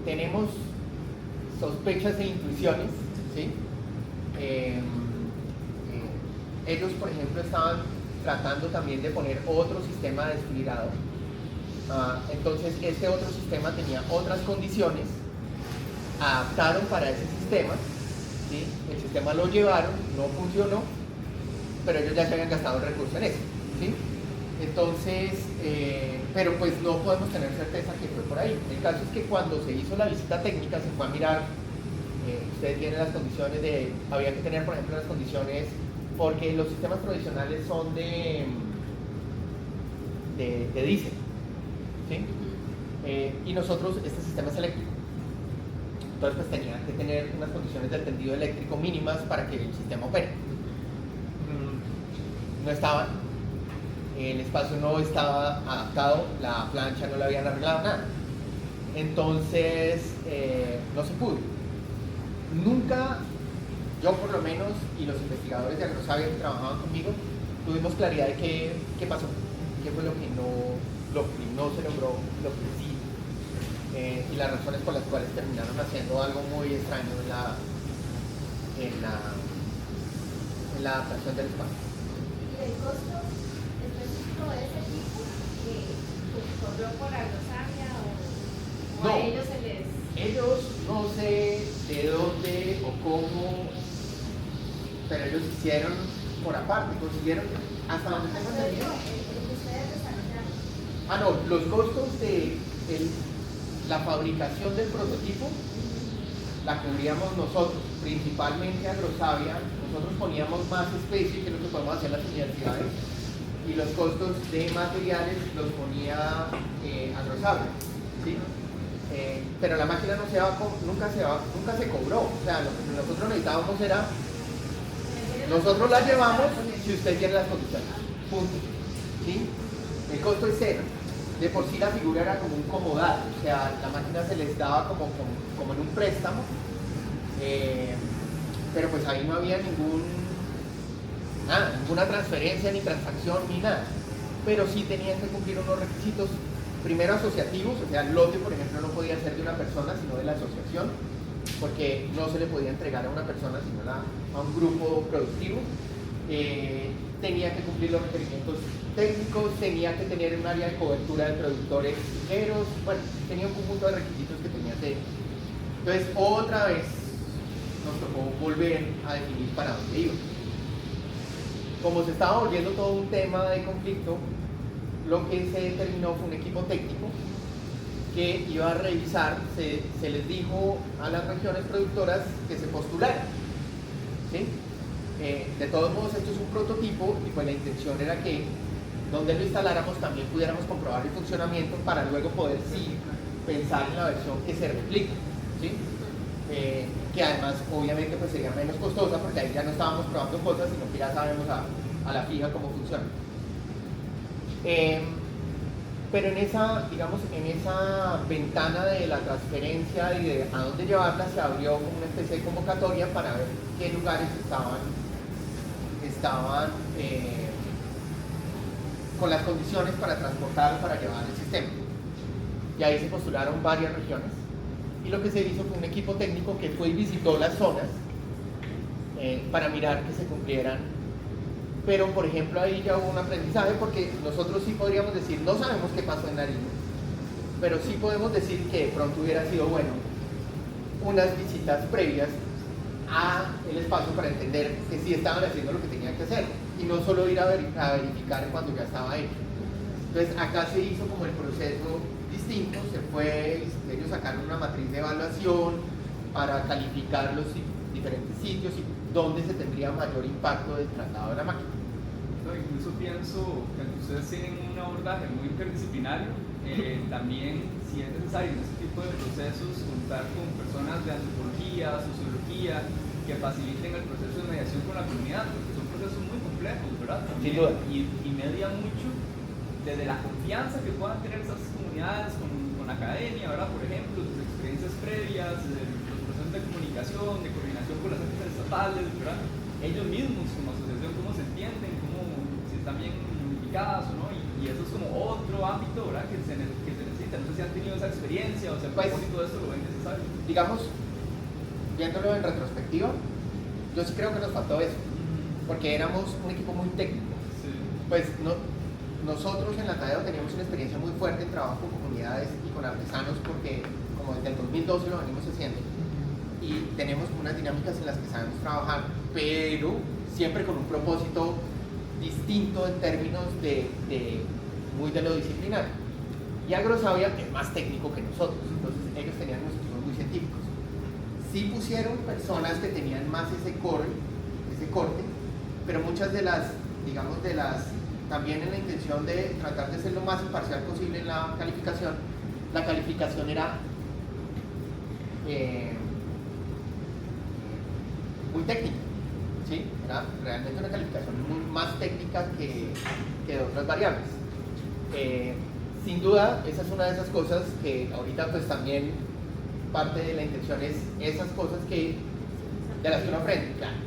Tenemos sospechas e intuiciones, ¿sí? Ellos, por ejemplo, estaban tratando también de poner otro sistema de desfibrado. Entonces, este otro sistema tenía otras condiciones, adaptaron para ese sistema, ¿sí? El sistema lo llevaron, no funcionó, pero ellos ya se habían gastado el recurso en eso, ¿sí? Entonces, pero pues no podemos tener certeza que fue por ahí. El caso es que cuando se hizo la visita técnica se fue a mirar, ustedes tienen las condiciones había que tener, por ejemplo, las condiciones, porque los sistemas provisionales son de diésel, ¿sí? Y nosotros, este sistema es eléctrico. Entonces pues tenía que tener unas condiciones del tendido eléctrico mínimas para que el sistema opere. No estaban, el espacio no estaba adaptado, la plancha no la habían arreglado, nada. Entonces no se pudo. Nunca, yo por lo menos, y los investigadores de Agrosavia que trabajaban conmigo, tuvimos claridad de qué pasó, qué fue lo que no se logró, lo que sí, y las razones por las cuales terminaron haciendo algo muy extraño en la adaptación del espacio. ¿Y el costo específico de ese equipo que corrió por Agrosavia o No. a ellos se les... Ellos no sé de dónde o cómo, pero ellos hicieron por aparte, consiguieron hasta donde tengo entendido. el que ustedes desarrollaron. No, los costos de la fabricación del prototipo la cubríamos nosotros, principalmente Agrosavia. Nosotros poníamos más especie, que es lo que podemos hacer en las universidades, y los costos de materiales los ponía Agrosavia, ¿sí? Pero la máquina nunca se cobró. O sea, lo que nosotros necesitábamos era, nosotros la llevamos si usted tiene las condiciones, punto, ¿sí? El costo es cero. De por sí la figura era como un comodato, o sea, la máquina se les daba como en un préstamo, pero pues ahí no había ninguna transferencia, ni transacción, ni nada. pero sí tenían que cumplir unos requisitos, primero asociativos, o sea, el lote, por ejemplo, no podía ser de una persona, sino de la asociación, porque no se le podía entregar a una persona, sino a un grupo productivo. Tenía que cumplir los requerimientos técnicos, tenía que tener un área de cobertura de productores ligeros, bueno, tenía un conjunto de requisitos que tenía que... Entonces, otra vez nos tocó volver a definir para dónde iba. Como se estaba volviendo todo un tema de conflicto, lo que se determinó fue un equipo técnico que iba a revisar, se les dijo a las regiones productoras que se postularan, ¿sí? De todos modos, esto es un prototipo y pues la intención era que donde lo instaláramos también pudiéramos comprobar el funcionamiento para luego poder sí pensar en la versión que se replica, ¿sí? Que además obviamente pues sería menos costosa porque ahí ya no estábamos probando cosas, sino que ya sabemos a la fija cómo funciona. Pero en esa, digamos, en esa ventana de la transferencia y de a dónde llevarla se abrió como una especie de convocatoria para ver qué lugares estaban con las condiciones para transportar o para llevar el sistema. Y ahí se postularon varias regiones. Y lo que se hizo fue un equipo técnico que fue y visitó las zonas para mirar que se cumplieran. Pero, por ejemplo, ahí ya hubo un aprendizaje porque nosotros sí podríamos decir, no sabemos qué pasó en Nariño, pero sí podemos decir que de pronto hubiera sido bueno unas visitas previas a el espacio para entender que sí estaban haciendo lo que tenían que hacer y no solo ir a verificar cuando ya estaba hecho. Entonces, acá se hizo como el proceso distinto, se fue, ellos sacaron una matriz de evaluación para calificar los diferentes sitios y dónde se tendría mayor impacto del tratado de la máquina. No, incluso pienso que ustedes tienen un abordaje muy interdisciplinario, también si es necesario en este tipo de procesos contar con personas de antropología, sociología, que faciliten el proceso de mediación con la comunidad, porque son procesos muy complejos, ¿verdad? Sin duda. Y media mucho desde la confianza que puedan tener esas comunidades con la academia, ¿verdad? Por ejemplo, sus experiencias previas, los procesos de comunicación, de coordinación con las entes estatales, ¿verdad? Ellos mismos como asociación, cómo se entienden, si están bien unificadas o no, y eso es como otro ámbito, ¿verdad? Que se necesita. No sé si han tenido esa experiencia o si a propósito de esto lo ven necesario. Digamos, viéndolo en retrospectiva, yo sí creo que nos faltó eso, porque éramos un equipo muy técnico. Sí. Pues nosotros en la Tadeo teníamos una experiencia muy fuerte en trabajo con comunidades y con artesanos, porque como desde el 2012 lo venimos haciendo, y tenemos unas dinámicas en las que sabemos trabajar, pero siempre con un propósito distinto en términos muy de lo disciplinario. Y Agrosavia es más técnico que nosotros, entonces ellos tenían unos equipos muy científicos. Sí pusieron personas que tenían más ese corte, pero muchas de las, digamos, también en la intención de tratar de ser lo más imparcial posible en la calificación era muy técnica, ¿sí? Era realmente una calificación más técnica que de otras variables. Sin duda, esa es una de esas cosas que ahorita pues también parte de la intención es esas cosas de las que uno aprende, claro.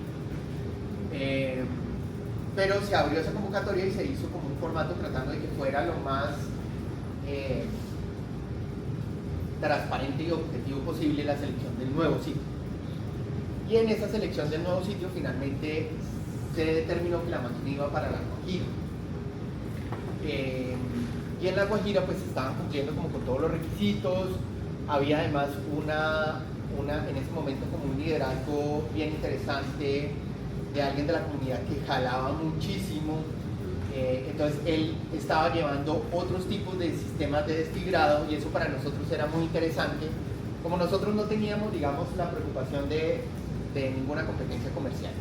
Pero se abrió esa convocatoria y se hizo como un formato tratando de que fuera lo más transparente y objetivo posible la selección del nuevo sitio. Y en esa selección del nuevo sitio finalmente se determinó que la máquina iba para La Guajira. Y en La Guajira pues estaban cumpliendo como con todos los requisitos, había además en ese momento como un liderazgo bien interesante de alguien de la comunidad que jalaba muchísimo, entonces él estaba llevando otros tipos de sistemas de desfibrado y eso para nosotros era muy interesante, como nosotros no teníamos, digamos, la preocupación de ninguna competencia comercial.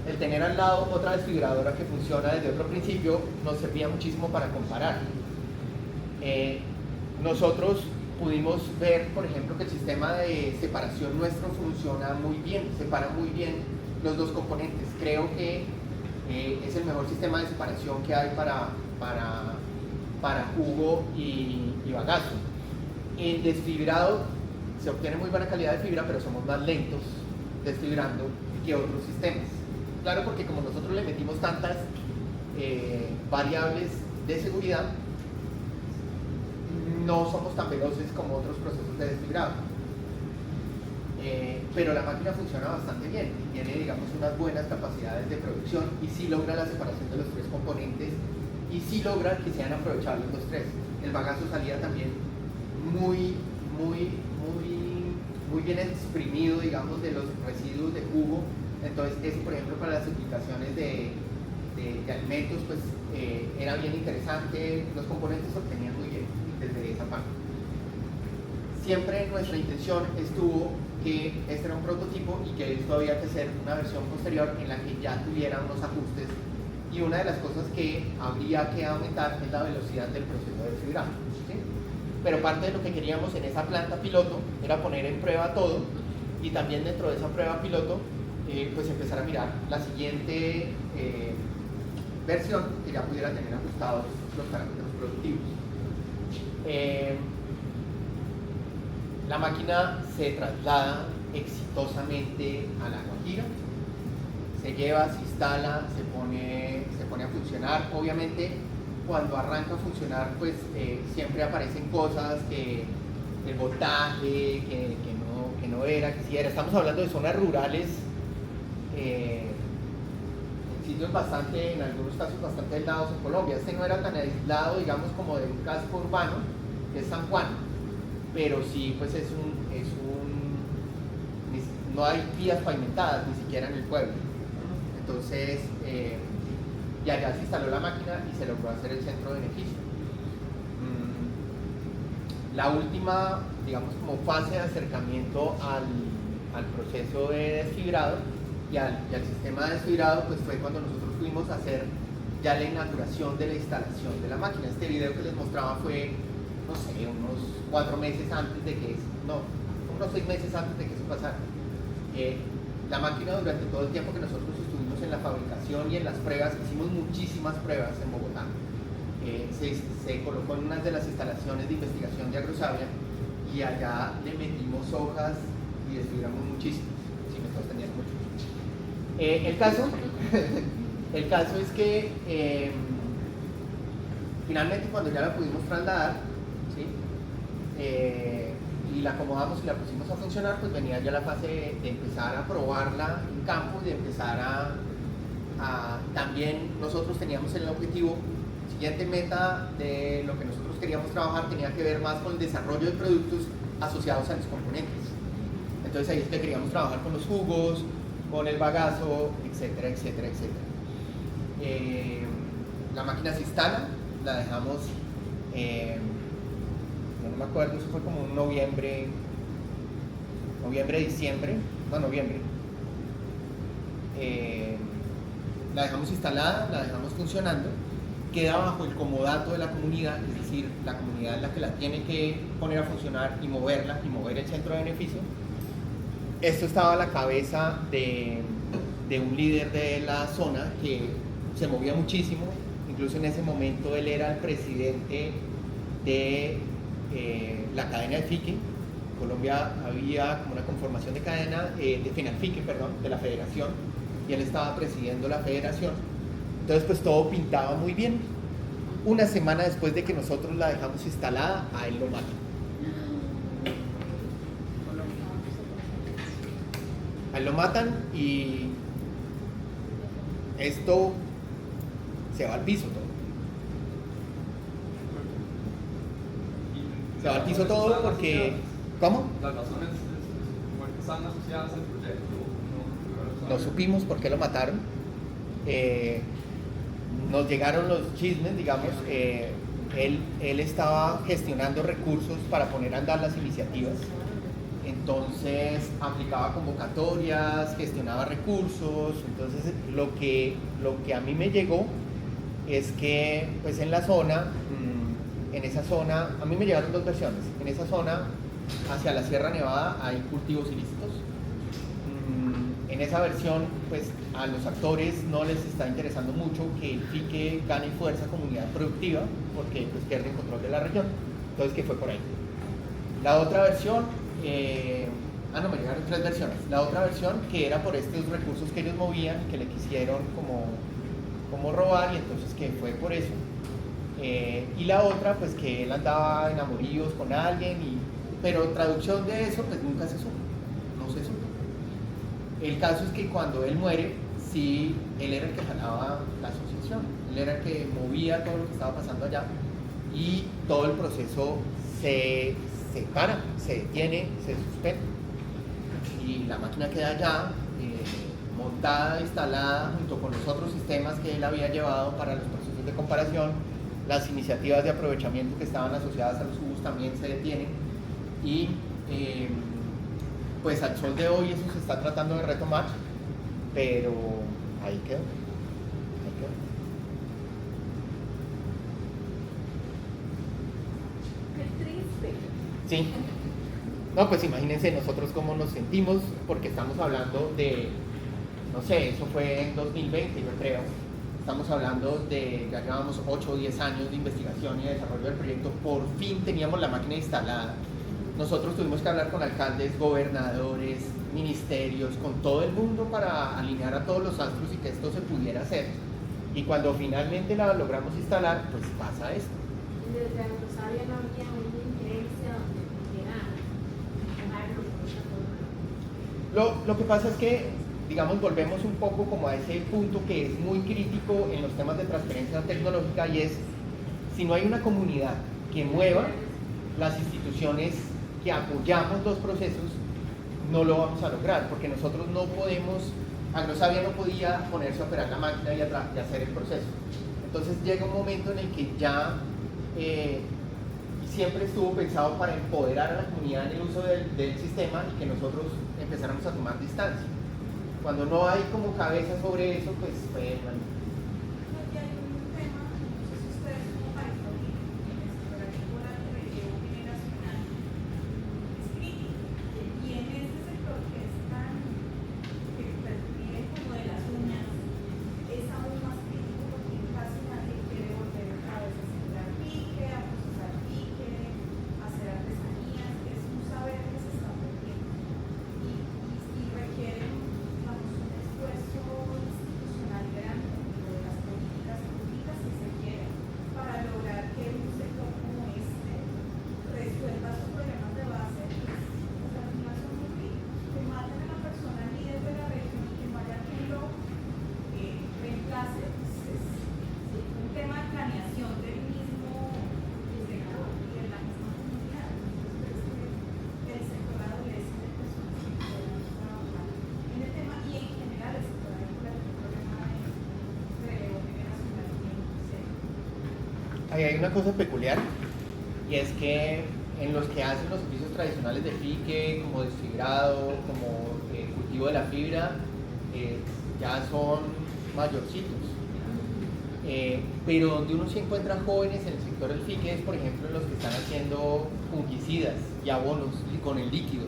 El tener al lado otra desfibradora que funciona desde otro principio nos servía muchísimo para comparar. Nosotros pudimos ver, por ejemplo, que el sistema de separación nuestro funciona muy bien, separa muy bien los dos componentes. Creo que es el mejor sistema de separación que hay para jugo y bagazo. En desfibrado se obtiene muy buena calidad de fibra, pero somos más lentos desfibrando que otros sistemas. Claro, porque como nosotros le metimos tantas variables de seguridad, no somos tan veloces como otros procesos de desfibrado. Pero la máquina funciona bastante bien, tiene, digamos, unas buenas capacidades de producción y sí logra la separación de los tres componentes y sí logra que sean aprovechables los tres. El bagazo salía también muy bien exprimido, digamos, de los residuos de jugo. Entonces eso, por ejemplo, para las aplicaciones de alimentos, pues era bien interesante, los componentes se obtenían muy bien desde esa parte. Siempre nuestra intención estuvo que este era un prototipo y que esto había que ser una versión posterior en la que ya tuviera unos ajustes, y una de las cosas que habría que aumentar es la velocidad del proceso de desfibrado, ¿sí? Pero parte de lo que queríamos en esa planta piloto era poner en prueba todo, y también dentro de esa prueba piloto pues empezar a mirar la siguiente versión que ya pudiera tener ajustados los parámetros productivos. La máquina se traslada exitosamente a La Guajira, se lleva, se instala, se pone a funcionar. Obviamente cuando arranca a funcionar, pues siempre aparecen cosas que el voltaje, que no era, que sí era. Estamos hablando de zonas rurales, en sitios bastante, en algunos casos bastante aislados en Colombia. Este no era tan aislado, digamos, como de un casco urbano, que es San Juan, pero sí, pues no hay vías pavimentadas ni siquiera en el pueblo. Entonces, y allá se instaló la máquina y se logró hacer el centro de beneficio. La última, digamos, como fase de acercamiento al proceso de desfibrado y al sistema de desfibrado, pues fue cuando nosotros fuimos a hacer ya la inauguración de la instalación de la máquina. Este video que les mostraba fue, no sé, unos 4 meses antes de que, unos 6 meses antes de que eso pasara. La máquina, durante todo el tiempo que nosotros estuvimos en la fabricación y en las pruebas, hicimos muchísimas pruebas en Bogotá. Se colocó en una de las instalaciones de investigación de Agrosavia y allá le metimos hojas y desfibramos muchísimo, si me estoy extendiendo mucho. El caso es que finalmente, cuando ya la pudimos trasladar, ¿sí? Y la acomodamos y la pusimos a funcionar, pues venía ya la fase de empezar a probarla en campo y de empezar también nosotros teníamos el objetivo, siguiente meta de lo que nosotros queríamos trabajar tenía que ver más con el desarrollo de productos asociados a los componentes. Entonces ahí es que queríamos trabajar con los jugos, con el bagazo, etcétera, etcétera, etcétera. La máquina se instala, la dejamos, no me acuerdo, eso fue como un noviembre, diciembre, no, noviembre. La dejamos instalada, la dejamos funcionando, queda bajo el comodato de la comunidad, es decir, la comunidad es la que la tiene que poner a funcionar y moverla, y mover el centro de beneficio. Esto estaba a la cabeza de un líder de la zona que se movía muchísimo, incluso en ese momento él era el presidente de la cadena de FIQUE. En Colombia había como una conformación de cadena, de FENALFIQUE, perdón, de la federación, y él estaba presidiendo la federación. Entonces pues todo pintaba muy bien. Una semana después de que nosotros la dejamos instalada, a él lo matan. A él lo matan y esto se va al piso todo. Se va al piso todo porque... ¿Cómo? Las razones que están asociadas al proyecto. No supimos por qué lo mataron. Nos llegaron los chismes, digamos. Él estaba gestionando recursos para poner a andar las iniciativas. Entonces aplicaba convocatorias, gestionaba recursos. Entonces lo que a mí me llegó es que pues en la zona, en esa zona, a mí me llegaron 2 versiones. En esa zona, hacia la Sierra Nevada, hay cultivos ilícitos. En esa versión, pues a los actores no les está interesando mucho que el FIQUE gane fuerza como unidad productiva, porque pues pierden control de la región. Entonces, que fue por ahí. La otra versión, me llegaron 3 versiones. La otra versión, que era por estos recursos que ellos movían, que le quisieron como robar, y entonces que fue por eso. y la otra, pues que él andaba en amoríos con alguien, pero traducción de eso, pues nunca se supo, no se supo. El caso es que cuando él muere, sí, él era el que jalaba la asociación, él era el que movía todo lo que estaba pasando allá, y todo el proceso se para, se detiene, se suspende. Y la máquina queda allá, montada, instalada, junto con los otros sistemas que él había llevado para los procesos de comparación. Las iniciativas de aprovechamiento que estaban asociadas a los cubos también se detienen. Y pues al sol de hoy eso se está tratando de retomar, pero ahí quedó. Ahí quedó. Qué triste. Sí. No, pues imagínense nosotros cómo nos sentimos, porque estamos hablando de, no sé, eso fue en 2020, yo creo. Estamos hablando de, ya llevamos 8 o 10 años de investigación y de desarrollo del proyecto. Por fin teníamos la máquina instalada. Nosotros tuvimos que hablar con alcaldes, gobernadores, ministerios, con todo el mundo para alinear a todos los astros y que esto se pudiera hacer. Y cuando finalmente la logramos instalar, pues pasa esto. Desde Rosario no había una injerencia donde pudiera empujarlo por esa forma. Lo que pasa es que, digamos, volvemos un poco como a ese punto que es muy crítico en los temas de transferencia tecnológica, y es, si no hay una comunidad que mueva las instituciones que apoyamos los procesos, no lo vamos a lograr, porque nosotros no podemos, Agrosavia no podía ponerse a operar la máquina y hacer el proceso. Entonces llega un momento en el que ya siempre estuvo pensado para empoderar a la comunidad en el uso del sistema y que nosotros empezáramos a tomar distancia. Cuando no hay como cabeza sobre eso, pues bueno. Y hay un tema, no sé si ustedes como país lo viven, en el sector agrícola el relevo generacional es crítico. Y en este sector que es tan, que vive como de las uñas, es aún más crítico porque casi nadie quiere volver a veces a sembrar pique, a procesar pique, a hacer artesanías. Es un saber que se está perdiendo y requiere un esfuerzo institucional grande de las políticas públicas que se quieren para lograr que un sector como este resuelva sus problemas de base. Las personas son muy críticas, que maten a la persona líder de la región y que no haya quien lo reemplace. Es un tema de planeación del mismo sector y de la misma comunidad. Entonces, el sector adolece de personas que puedan trabajar en el tema, y en general el sector agrícola es un problema de relevo generacional muy serio. Ahí hay una cosa peculiar, y es que en los que hacen los servicios tradicionales de pique, como desfibrado, como cultivo de la fibra, ya son mayorcitos. Pero donde uno se encuentra jóvenes en el sector del fique es, por ejemplo, en los que están haciendo fungicidas y abonos con el líquido.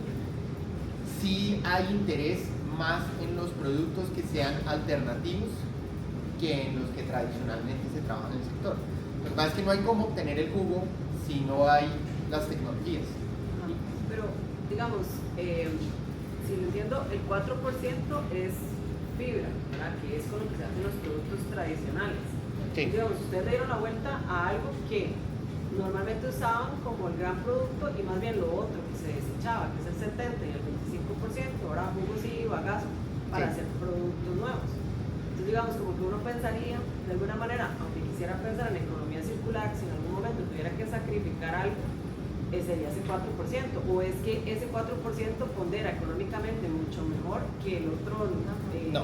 Sí hay interés más en los productos que sean alternativos que en los que tradicionalmente se trabaja en el sector. Lo que pasa es que no hay cómo obtener el jugo si no hay las tecnologías. Pero, digamos, si lo entiendo, el 4% es fibra, ¿verdad? Que es con lo que se hacen los productos tradicionales. Sí. Digamos, ustedes le dieron la vuelta a algo que normalmente usaban como el gran producto y más bien lo otro que se desechaba, que es el 70 y el 25%, ahora jugos y bagazo para hacer productos nuevos. Entonces, digamos, como que uno pensaría, de alguna manera, aunque quisiera pensar en economía circular, si en algún momento tuviera que sacrificar algo, sería ese 4%, o es que ese 4% pondera económicamente mucho mejor que el otro 91%.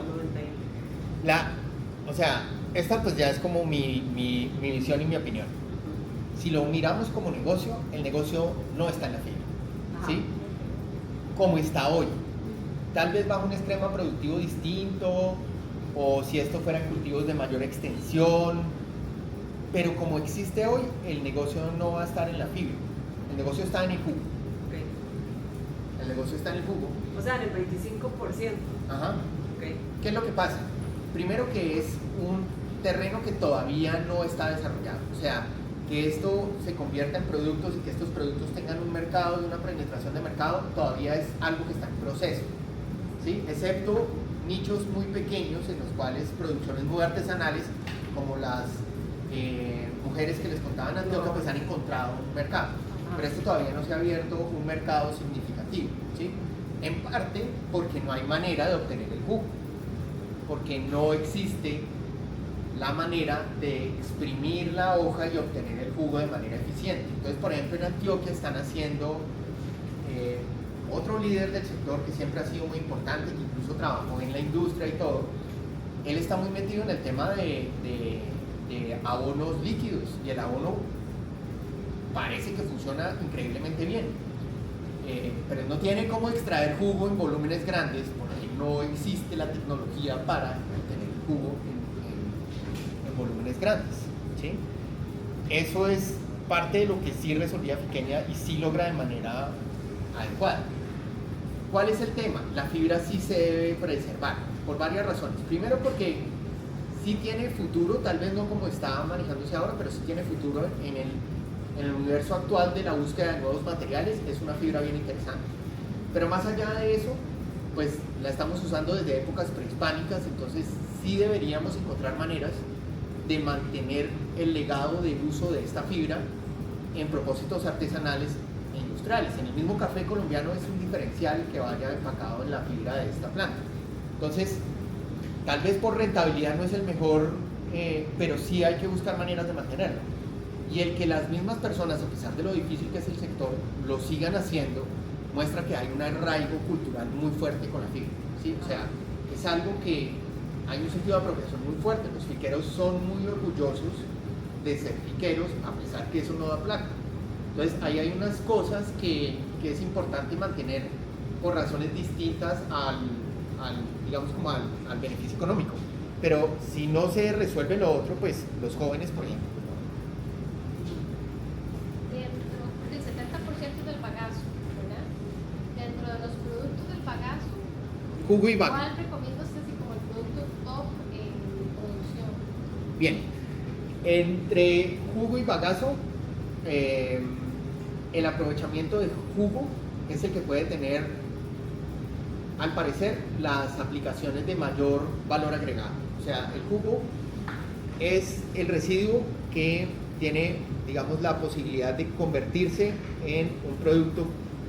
O sea, esta pues ya es como mi visión y mi opinión. Si lo miramos como negocio, el negocio no está en la fibra, ¿sí? Como está hoy. Tal vez bajo un esquema productivo distinto, o si esto fueran cultivos de mayor extensión, pero como existe hoy, el negocio no va a estar en la fibra. El negocio está en el jugo. Okay. El negocio está en el jugo. O sea, en el 25%. Ajá. Okay. ¿Qué es lo que pasa? Primero, que es un terreno que todavía no está desarrollado. O sea, que esto se convierta en productos y que estos productos tengan un mercado y una penetración de mercado todavía es algo que está en proceso, ¿sí? Excepto nichos muy pequeños en los cuales producciones muy artesanales como las mujeres que les contaban en Antioquia pues han encontrado un mercado, pero esto todavía no se ha abierto un mercado significativo, ¿sí? En parte porque no hay manera de obtener el jugo, porque no existe la manera de exprimir la hoja y obtener el jugo de manera eficiente. Entonces, por ejemplo, en Antioquia están haciendo otro líder del sector que siempre ha sido muy importante, que incluso trabajó en la industria y todo. Él está muy metido en el tema de abonos líquidos, y el abono parece que funciona increíblemente bien, pero no tiene cómo extraer jugo en volúmenes grandes porque no existe la tecnología para obtener jugo en volúmenes grandes, ¿sí? Eso es parte de lo que sí resolvía Fiqueña y sí logra de manera adecuada. ¿Cuál es el tema? La fibra sí se debe preservar por varias razones. Primero, porque sí tiene futuro, tal vez no como está manejándose ahora, pero sí tiene futuro en el universo actual de la búsqueda de nuevos materiales. Es una fibra bien interesante. Pero más allá de eso, pues la estamos usando desde épocas prehispánicas, entonces sí deberíamos encontrar maneras de mantener el legado del uso de esta fibra en propósitos artesanales e industriales. En el mismo café colombiano es un diferencial que vaya empacado en la fibra de esta planta. Entonces, tal vez por rentabilidad no es el mejor, pero sí hay que buscar maneras de mantenerlo. Y el que las mismas personas, a pesar de lo difícil que es el sector, lo sigan haciendo, muestra que hay un arraigo cultural muy fuerte con la fibra, ¿sí? O sea, es algo que hay un sentido de apropiación muy fuerte. Los fiqueros son muy orgullosos de ser fiqueros, a pesar que eso no da plata. Entonces, ahí hay unas cosas que es importante mantener por razones distintas digamos, como al beneficio económico. Pero si no se resuelve lo otro, pues los jóvenes, por ejemplo. Dentro del 70% del bagazo, ¿verdad? Dentro de los productos del bagazo, Jugo y vaca. ¿cuál recomienda usted así como el producto top en producción? Bien, entre jugo y bagazo, el aprovechamiento de jugo es el que puede tener, al parecer, las aplicaciones de mayor valor agregado. O sea, el jugo es el residuo que tiene, digamos, la posibilidad de convertirse en un producto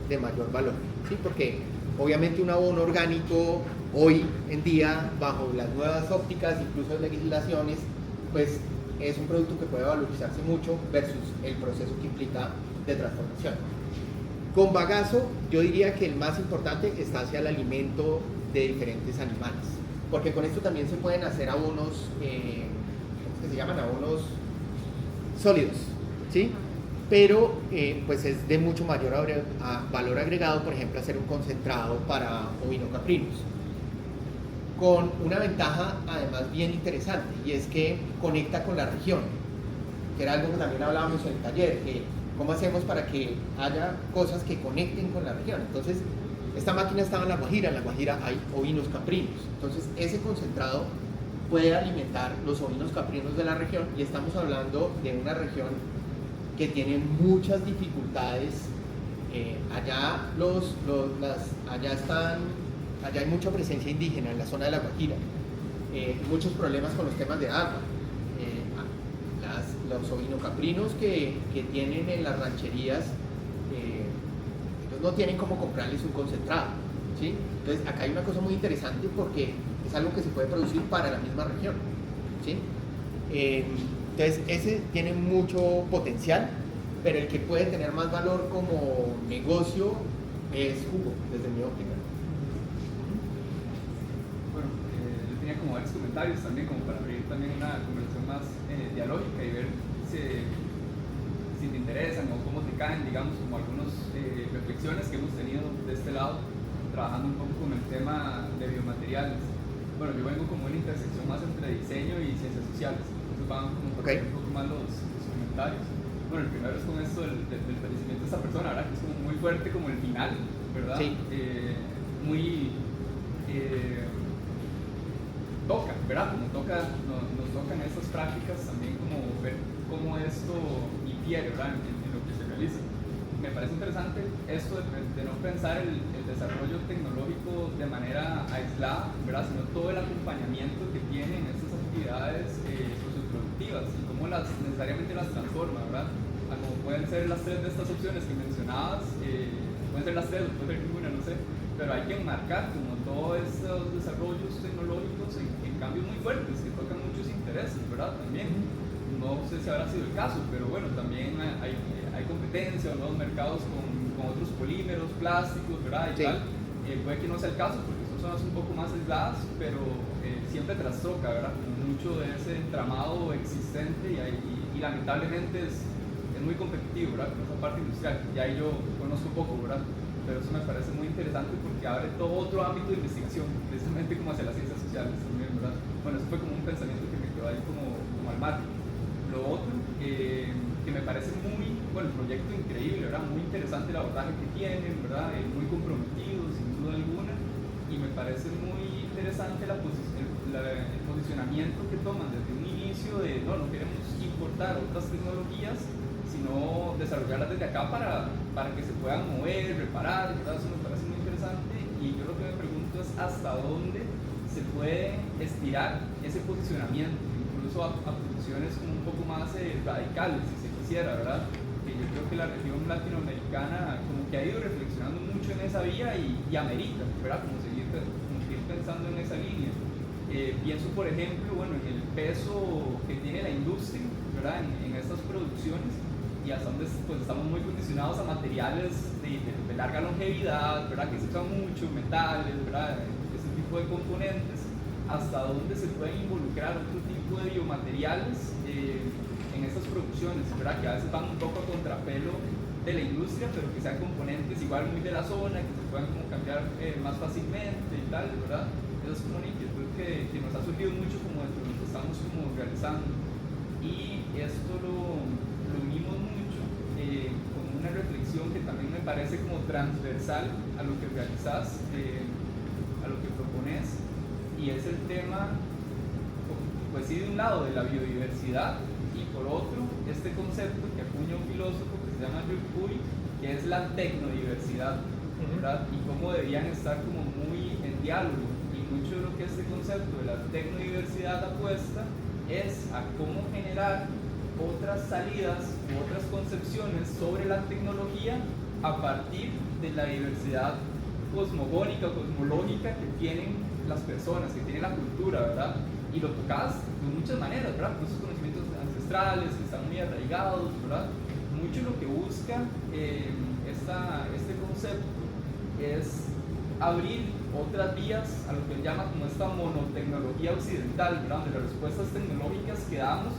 de mayor valor, ¿sí? Porque obviamente un abono orgánico hoy en día, bajo las nuevas ópticas, incluso legislaciones, pues es un producto que puede valorizarse mucho versus el proceso que implica de transformación. Con bagazo, yo diría que el más importante está hacia el alimento de diferentes animales, porque con esto también se pueden hacer abonos, ¿cómo es que se llaman? Abonos sólidos, ¿sí? Pero pues es de mucho mayor valor agregado, por ejemplo, hacer un concentrado para ovinocaprinos, con una ventaja además bien interesante, y es que conecta con la región, que era algo que también hablábamos en el taller, que cómo hacemos para que haya cosas que conecten con la región. Entonces, esta máquina estaba en La Guajira hay ovinos caprinos, entonces ese concentrado puede alimentar los ovinos caprinos de la región, y estamos hablando de una región que tiene muchas dificultades. Allá hay mucha presencia indígena en la zona de La Guajira, muchos problemas con los temas de agua. Los ovinocaprinos que tienen en las rancherías, ellos no tienen cómo comprarles un concentrado, ¿sí? Entonces acá hay una cosa muy interesante, porque es algo que se puede producir para la misma región, ¿sí? Entonces ese tiene mucho potencial, pero el que puede tener más valor como negocio es jugo, desde mi óptica. Bueno, yo tenía como varios comentarios también, como para abrir también una conversación más dialógica y ver si te interesan o cómo te caen, digamos, como algunas reflexiones que hemos tenido de este lado, trabajando un poco con el tema de biomateriales. Bueno, yo vengo como una intersección más entre diseño y ciencias sociales, entonces van como un poco más los comentarios. Bueno, el primero es con esto del fallecimiento de esta persona, ¿verdad? Que es como muy fuerte, como el final, ¿verdad? Sí. Toca, ¿verdad? Nos tocan estas prácticas también, como ver cómo esto infiere, ¿verdad? En lo que se realiza. Me parece interesante esto de no pensar el desarrollo tecnológico de manera aislada, ¿verdad? Sino todo el acompañamiento que tienen estas actividades socioproductivas, y cómo necesariamente las transforma, ¿verdad? Como pueden ser las 3 de estas opciones que mencionabas, pueden ser las 3 o puede ser ninguna, no sé, pero hay que enmarcar como todos estos desarrollos tecnológicos en cambios muy fuertes que tocan muchos intereses, ¿verdad? También, no sé si habrá sido el caso, pero bueno, también hay competencia o nuevos mercados con otros polímeros, plásticos, ¿verdad? Y Sí. tal. Puede que no sea el caso porque son zonas un poco más aisladas, pero siempre trastoca, ¿verdad? Como mucho de ese entramado existente y lamentablemente es muy competitivo, ¿verdad? Con esa parte industrial. Y ahí yo conozco poco, ¿verdad? Pero eso me parece muy interesante porque abre todo otro ámbito de investigación, precisamente como hacia las ciencias sociales también, ¿verdad? Bueno, eso fue como un pensamiento que me quedó ahí como al margen. Lo otro, que me parece muy, bueno, el proyecto increíble, ¿verdad? Muy interesante el abordaje que tienen, ¿verdad? Muy comprometido, sin duda alguna, y me parece muy interesante el posicionamiento que toman desde un inicio de, no queremos importar otras tecnologías, sino desarrollarlas desde acá para que se puedan mover, reparar, ¿verdad? Eso me parece muy interesante, y yo lo que me pregunto es hasta dónde se puede estirar ese posicionamiento, incluso a posiciones como un poco más radicales, si se quisiera, ¿verdad? Que yo creo que la región latinoamericana como que ha ido reflexionando mucho en esa vía y amerita, ¿verdad? Como seguir pensando en esa línea. Pienso, por ejemplo, bueno, en el peso que tiene la industria, ¿verdad? En estas producciones, y hasta donde pues, estamos muy condicionados a materiales de larga longevidad, ¿verdad? Que se usan mucho, metales, ¿verdad? Ese tipo de componentes, hasta dónde se pueden involucrar otro tipo de biomateriales en estas producciones, ¿verdad? Que a veces van un poco a contrapelo de la industria, pero que sean componentes igual muy de la zona, que se puedan como cambiar más fácilmente y tal, ¿verdad? Eso es como una inquietud que nos ha surgido mucho como dentro de lo que estamos como realizando, y esto lo unimos mucho con una reflexión que también me parece como transversal a lo que realizás, a lo que propones, y es el tema, pues sí, de un lado de la biodiversidad, y por otro este concepto que acuña un filósofo que se llama Jules Puy, que es la tecnodiversidad, ¿verdad? Y cómo deberían estar como muy en diálogo, y mucho de lo que este concepto de la tecnodiversidad apuesta es a cómo generar otras salidas u otras concepciones sobre la tecnología a partir de la diversidad cosmogónica o cosmológica que tienen las personas, que tiene la cultura, ¿verdad? Y lo tocas de muchas maneras, ¿verdad? Con esos conocimientos ancestrales que están muy arraigados, ¿verdad? Mucho lo que busca este concepto es abrir otras vías a lo que él llama como esta monotecnología occidental, ¿verdad? Donde las respuestas tecnológicas que damos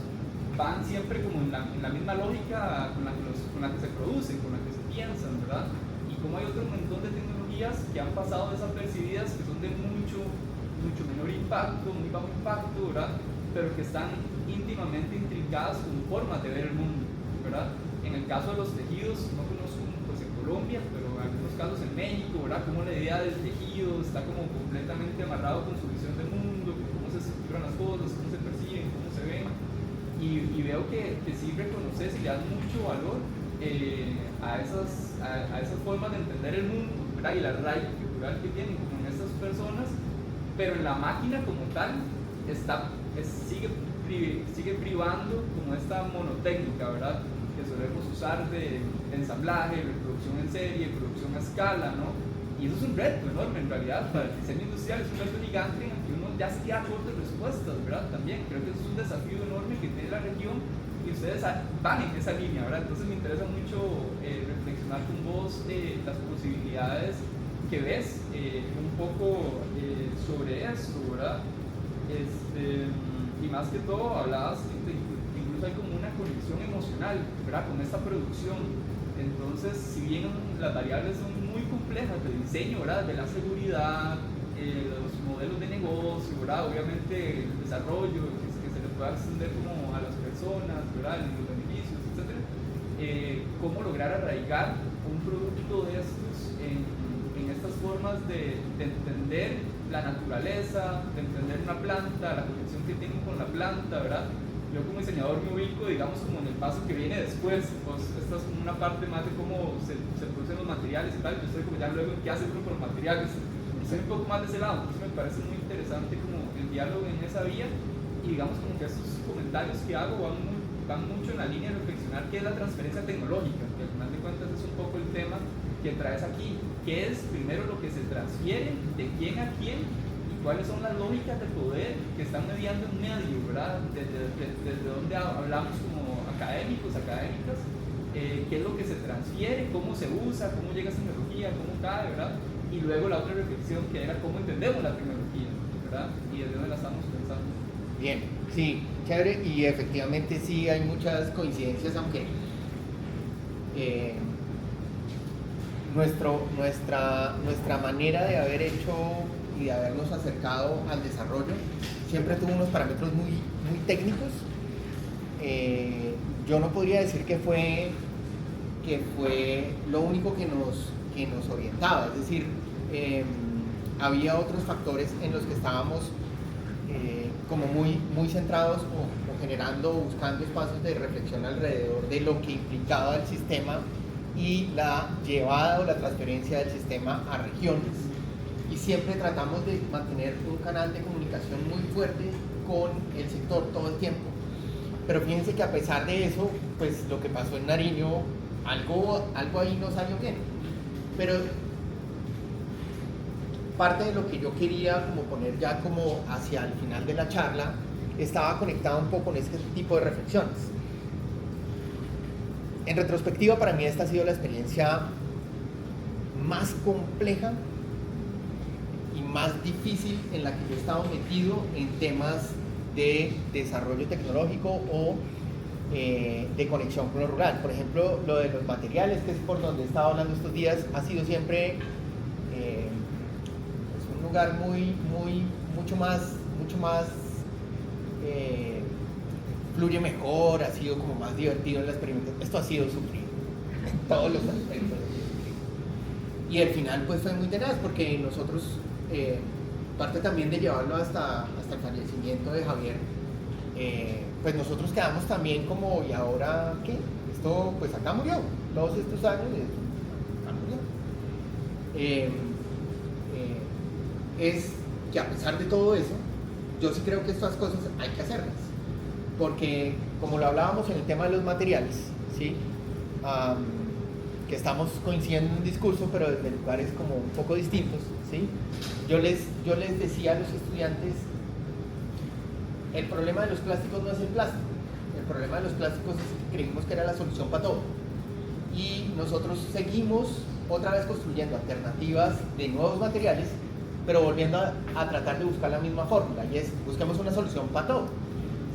van siempre como en la misma lógica con la que se producen, con la que se piensan, ¿verdad? Y como hay otro montón de tecnologías que han pasado desapercibidas, que son de mucho menor impacto, muy bajo impacto, ¿verdad? Pero que están íntimamente intrincadas con formas de ver el mundo, ¿verdad? En el caso de los tejidos, no conozco pues en Colombia, pero en algunos casos en México, ¿verdad? Como la idea del tejido está como completamente amarrado con su visión del mundo, cómo se estructuran las cosas, cómo se perciben, cómo se ven, y veo que sí reconoces y le das mucho valor a esas formas de entender el mundo, ¿verdad? Y la arraigo cultural que tienen como en estas personas, pero en la máquina como tal sigue privando como esta monotécnica, ¿verdad? Que solemos usar de ensamblaje, reproducción en serie, producción a escala, ¿no? Y eso es un reto enorme en realidad para el diseño industrial, es un reto gigante en el que uno ya se queda corto de respuestas, ¿verdad? También creo que eso es un desafío enorme que tiene la región, y ustedes van en esa línea, ¿verdad? Entonces me interesa mucho reflexionar con vos las posibilidades que ves un poco sobre eso, ¿verdad? Y más que todo hablabas que incluso hay como una conexión emocional, ¿verdad? Con esta producción. Entonces, si bien las variables son muy complejas de diseño, ¿verdad? De la seguridad, los modelos de negocio, ¿verdad? Obviamente el desarrollo que se le pueda extender como a las personas, ¿verdad? Los beneficios, etc. Cómo lograr arraigar un producto de estos en estas formas de entender la naturaleza, de entender una planta, la conexión que tienen con la planta, ¿verdad? Yo como diseñador me ubico, digamos, como en el paso que viene después, pues esta es como una parte más de cómo se producen los materiales y tal, yo estoy como ya luego en qué hace uno con los materiales, estoy un poco más de ese lado, entonces me parece muy interesante como el diálogo en esa vía, y digamos como que estos comentarios que hago van muy van mucho en la línea de reflexionar qué es la transferencia tecnológica, que al final de cuentas es un poco el tema que traes aquí. ¿Qué es primero lo que se transfiere, de quién a quién, y cuáles son las lógicas de poder que están mediando en medio, ¿verdad? Desde donde hablamos como académicos, académicas, qué es lo que se transfiere, cómo se usa, cómo llega esa tecnología, cómo cae, ¿verdad? Y luego la otra reflexión que era cómo entendemos la tecnología, ¿verdad? Y desde dónde la estamos pensando. Bien, sí, chévere, y efectivamente sí hay muchas coincidencias, aunque nuestra manera de haber hecho y de habernos acercado al desarrollo siempre tuvo unos parámetros muy técnicos. Yo no podría decir que fue lo único que nos orientaba, es decir, había otros factores en los que estábamos como muy centrados o generando, buscando espacios de reflexión alrededor de lo que implicaba el sistema y la llevada o la transferencia del sistema a regiones, y siempre tratamos de mantener un canal de comunicación muy fuerte con el sector todo el tiempo. Pero fíjense que a pesar de eso, pues lo que pasó en Nariño, algo ahí no salió bien. Pero parte de lo que yo quería como poner ya como hacia el final de la charla estaba conectado un poco con este tipo de reflexiones. En retrospectiva, para mí esta ha sido la experiencia más compleja y más difícil en la que yo he estado metido en temas de desarrollo tecnológico o de conexión con lo rural. Por ejemplo, lo de los materiales, que es por donde he estado hablando estos días, ha sido siempre es un lugar mucho más fluye mejor, ha sido como más divertido en la experimentación. Esto ha sido sufrido en todos los aspectos. Y al final pues fue muy tenaz, porque nosotros, parte también de llevarlo hasta el fallecimiento de Javier, pues nosotros quedamos también como, ¿y ahora qué? Esto pues acá murió, todos estos años, acá murió. Es que a pesar de todo eso, yo sí creo que estas cosas hay que hacerlas, porque como lo hablábamos en el tema de los materiales, ¿sí? Que estamos coincidiendo en un discurso, pero desde lugares como un poco distintos, ¿sí? Yo les decía a los estudiantes, el problema de los plásticos no es el plástico, el problema de los plásticos es que creímos que era la solución para todo, y nosotros seguimos otra vez construyendo alternativas de nuevos materiales, pero volviendo a tratar de buscar la misma fórmula, y es, busquemos una solución para todo.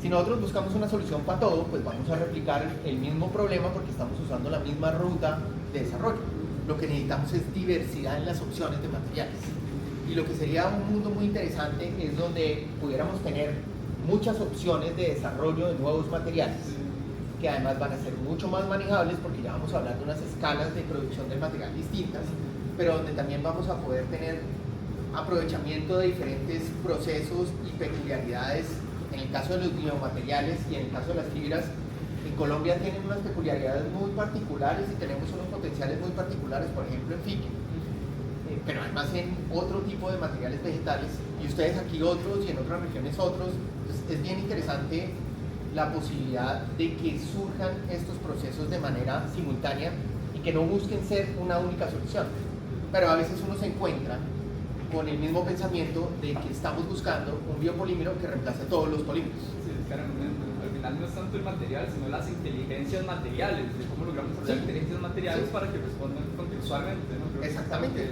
Si nosotros buscamos una solución para todo, pues vamos a replicar el mismo problema porque estamos usando la misma ruta de desarrollo. Lo que necesitamos es diversidad en las opciones de materiales. Y lo que sería un mundo muy interesante es donde pudiéramos tener muchas opciones de desarrollo de nuevos materiales, que además van a ser mucho más manejables porque ya vamos a hablar de unas escalas de producción del material distintas, pero donde también vamos a poder tener aprovechamiento de diferentes procesos y peculiaridades. En el caso de los biomateriales y en el caso de las fibras, en Colombia tienen unas peculiaridades muy particulares y tenemos unos potenciales muy particulares, por ejemplo en fique, pero además en otro tipo de materiales vegetales, y ustedes aquí otros y en otras regiones otros. Entonces es bien interesante la posibilidad de que surjan estos procesos de manera simultánea y que no busquen ser una única solución, pero a veces uno se encuentra con el mismo pensamiento de que estamos buscando un biopolímero que reemplace a todos los polímeros. Sí, claramente. Al final no es tanto el material, sino las inteligencias materiales, de cómo logramos desarrollar inteligencias materiales para que respondan contextualmente, ¿no? Creo exactamente.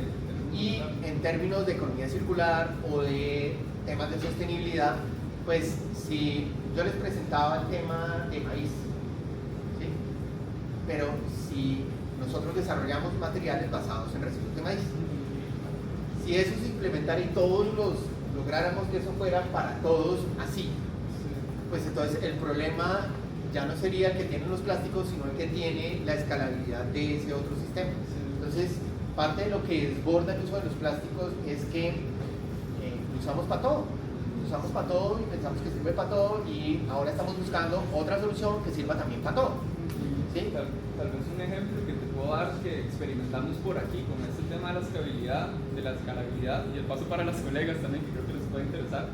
Y en términos de economía circular o de temas de sostenibilidad, pues si yo les presentaba el tema de maíz, ¿sí? Pero si nosotros desarrollamos materiales basados en residuos de maíz, si eso se implementara y todos lográramos que eso fuera para todos así, pues entonces el problema ya no sería el que tienen los plásticos, sino el que tiene la escalabilidad de ese otro sistema. Entonces, parte de lo que desborda el uso de los plásticos es que lo usamos para todo. Lo usamos para todo y pensamos que sirve para todo, y ahora estamos buscando otra solución que sirva también para todo. ¿Sí? Tal vez un ejemplo que te puedo dar que experimentamos por aquí con este tema de la escalabilidad, de la escalabilidad, y el paso para las colegas también, que creo que les puede interesar.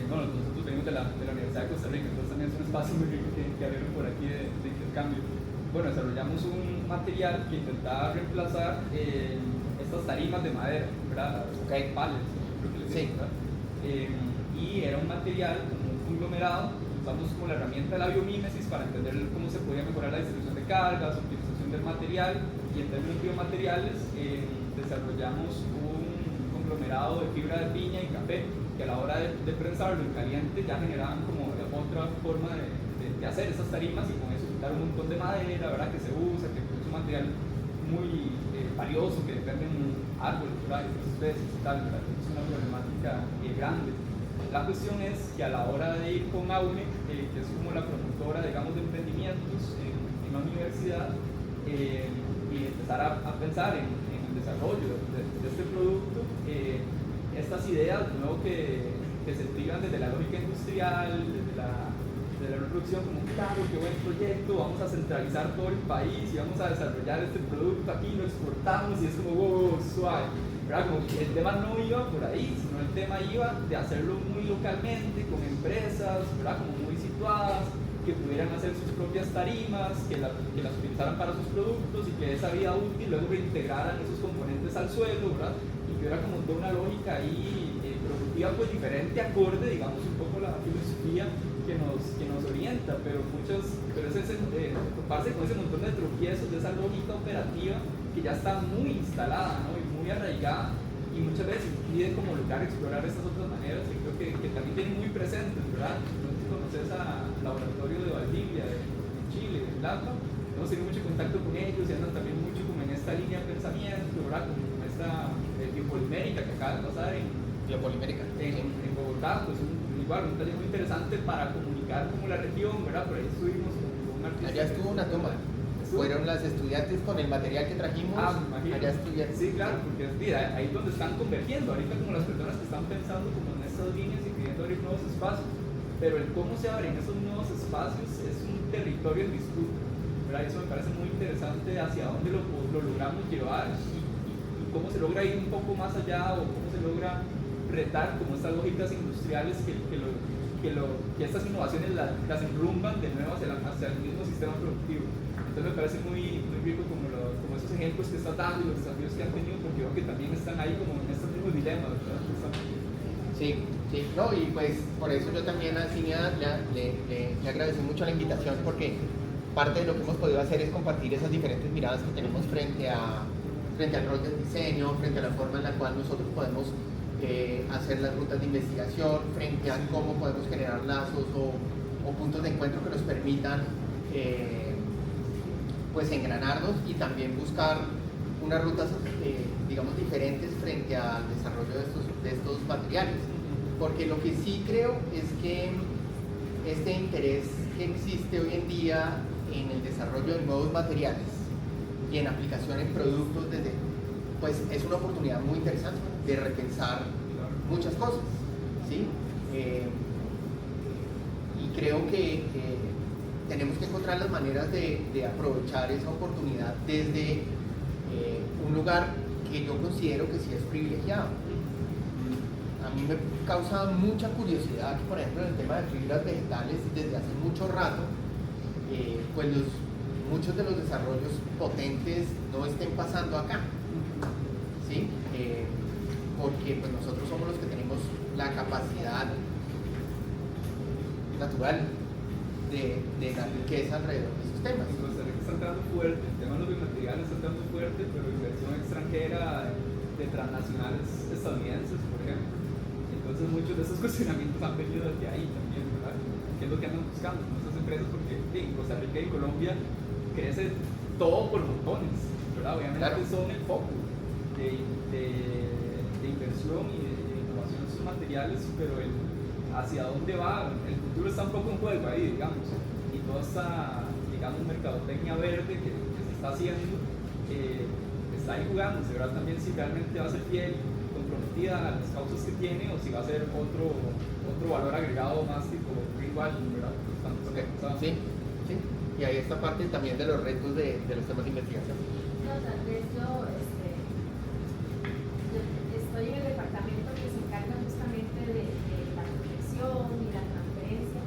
Bueno, nosotros venimos de la Universidad de Costa Rica, entonces también es un espacio muy rico que abrieron por aquí de intercambio. Bueno, desarrollamos un material que intentaba reemplazar estas tarimas de madera, ¿verdad? Las pallets, creo que les digo, ¿verdad? Y era un material como un conglomerado. Usamos como la herramienta de la biomímesis para entender cómo se podía mejorar la distribución de cargas, optimización del material, y en términos biomateriales desarrollamos un conglomerado de fibra de piña y café que a la hora de prensarlo en caliente ya generaban como otra forma de hacer esas tarimas, y con eso quitar un montón de madera, ¿verdad? Que se usa, que es un material muy valioso, que depende de árboles, ¿verdad? De especies y tal, ¿verdad? Es una problemática grande. La cuestión es que a la hora de ir con AUNE, que es como la promotora, digamos, de emprendimientos en la universidad, y empezar a pensar en el desarrollo de este producto, estas ideas, de nuevo, que se trigan desde la lógica industrial, desde la reproducción, como claro, qué buen proyecto, vamos a centralizar todo el país y vamos a desarrollar este producto aquí, lo exportamos, y es como wow, suave, ¿verdad? Como que el tema no iba por ahí, sino el tema iba de hacerlo muy localmente, con empresas, ¿verdad? Como muy situadas, que pudieran hacer sus propias tarimas, que las utilizaran para sus productos, y que esa vida útil luego reintegraran esos componentes al suelo, ¿verdad? Y que hubiera como toda una lógica ahí productiva, pues diferente, acorde, digamos, un poco la filosofía que nos orienta, pero es toparse con ese montón de tropiezos de esa lógica operativa que ya está muy instalada, ¿no? Y muy arraigada, y muchas veces impide como lograr explorar estas otras maneras, que creo que también tienen muy presentes, ¿verdad? No sé si conoces al laboratorio de Valdivia, de Chile, de Plata, hemos tenido mucho contacto con ellos y andan también mucho como en esta línea de pensamiento, ¿verdad? Como esta biopolimérica que acaba de pasar en Bogotá, pues igual un taller muy interesante para comunicar como la región, ¿verdad? Por ahí estuvimos con un artista. Allá estuvo una toma. Fueron las estudiantes con el material que trajimos. Allá estudiantes. Sí, claro, porque mira, ahí es donde están convergiendo ahorita como las personas que están pensando como en estas líneas y queriendo abrir nuevos espacios, pero el cómo se abren esos nuevos espacios es un territorio en disputa, ¿verdad? Eso me parece muy interesante, hacia dónde lo logramos llevar, y cómo se logra ir un poco más allá, o cómo se logra retar como estas lógicas industriales que estas innovaciones las enrumban de nuevo hacia el mismo sistema productivo. Entonces me parece muy rico como esos ejemplos que estás dando y los desafíos que han tenido, porque veo que también están ahí como en estos mismos dilemas, ¿verdad? Sí, no, y pues por eso yo también a Cinia le agradecí mucho la invitación, porque parte de lo que hemos podido hacer es compartir esas diferentes miradas que tenemos frente al rol del diseño, frente a la forma en la cual nosotros podemos hacer las rutas de investigación, frente a cómo podemos generar lazos o puntos de encuentro que nos permitan pues engranarnos, y también buscar unas rutas digamos diferentes frente al desarrollo de estos materiales, porque lo que sí creo es que este interés que existe hoy en día en el desarrollo de nuevos materiales y en aplicación en productos pues es una oportunidad muy interesante de repensar muchas cosas, ¿sí? Y creo que tenemos que encontrar las maneras de aprovechar esa oportunidad desde un lugar que yo considero que sí es privilegiado. A mí me causa mucha curiosidad que, por ejemplo, en el tema de fibras vegetales, desde hace mucho rato, pues muchos de los desarrollos potentes no estén pasando acá, ¿sí? Porque pues nosotros somos los que tenemos la capacidad natural de la riqueza alrededor de esos temas. En Costa Rica está entrando fuerte, el tema de los biomateriales está entrando fuerte, pero inversión extranjera de transnacionales estadounidenses, por ejemplo. Entonces muchos de esos cuestionamientos han venido desde ahí también, ¿verdad? ¿Qué es lo que andan buscando nuestras empresas? Porque en Costa Rica y Colombia crece todo por montones, ¿verdad? Obviamente claro, son el foco de inversión y de innovación en sus materiales, pero hacia dónde va, el futuro está un poco en juego ahí, digamos, y toda esta, digamos, mercadotecnia verde que se está haciendo, está ahí jugándose, ¿verdad? También si realmente va a ser fiel, comprometida a las causas que tiene, o si va a ser otro valor agregado más tipo greenwashing, ¿verdad? Sí, y ahí está parte también de los retos de los temas de investigación. No, tal vez yo estoy en el departamento que se encarga justamente de la protección y la transferencia,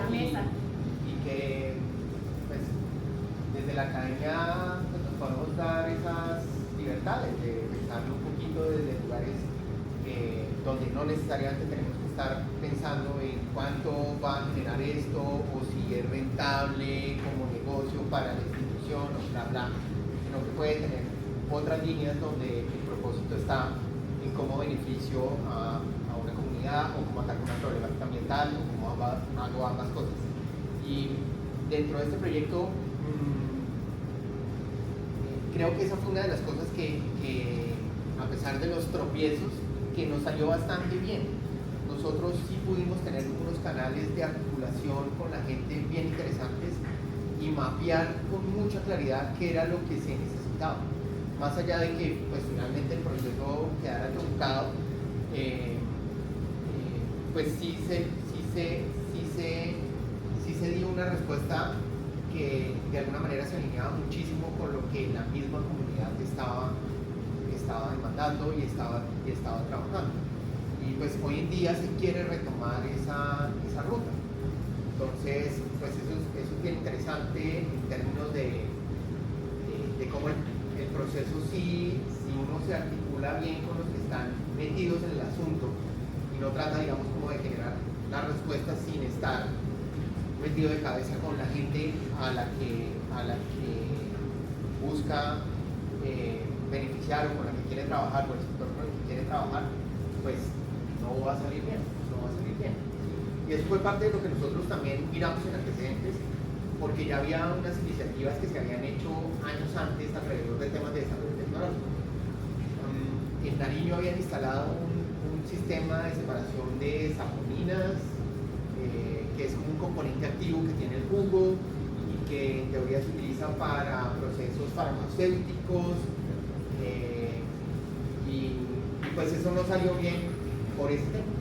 mesa. y que pues, desde la academia pues, nos podemos dar esas libertades de pensarlo un poquito desde lugares donde no necesariamente tenemos que estar pensando en cuánto va a generar esto o si es rentable como negocio para la institución o bla bla, sino que puede tener otras líneas donde el propósito está en cómo beneficio a una comunidad o cómo ataco una problemática ambiental o cómo hago ambas cosas. Y dentro de este proyecto creo que esa fue una de las cosas que a pesar de los tropiezos, que nos salió bastante bien. Nosotros sí pudimos tener unos canales de articulación con la gente bien interesantes y mapear con mucha claridad qué era lo que se necesitaba. Más allá de que pues finalmente el proceso quedara truncado, pues sí se dio una respuesta que de alguna manera se alineaba muchísimo con lo que la misma comunidad estaba demandando y estaba trabajando. Y pues hoy en día se quiere retomar esa ruta. Entonces, pues eso es bien interesante en términos de cómo el proceso si uno se articula bien con los que están metidos en el asunto y no trata, digamos, como de generar las respuestas sin estar metido de cabeza con la gente a la que busca beneficiar o con la que quiere trabajar o el sector con el que quiere trabajar, pues no va a salir bien, Y eso fue parte de lo que nosotros también miramos en antecedentes, porque ya había unas iniciativas que se habían hecho años antes alrededor de temas de desarrollo tecnológico. En Nariño habían instalado un sistema de separación de saponinas, que es como un componente activo que tiene el jugo y que en teoría se utiliza para procesos farmacéuticos, y pues eso no salió bien por ese tema.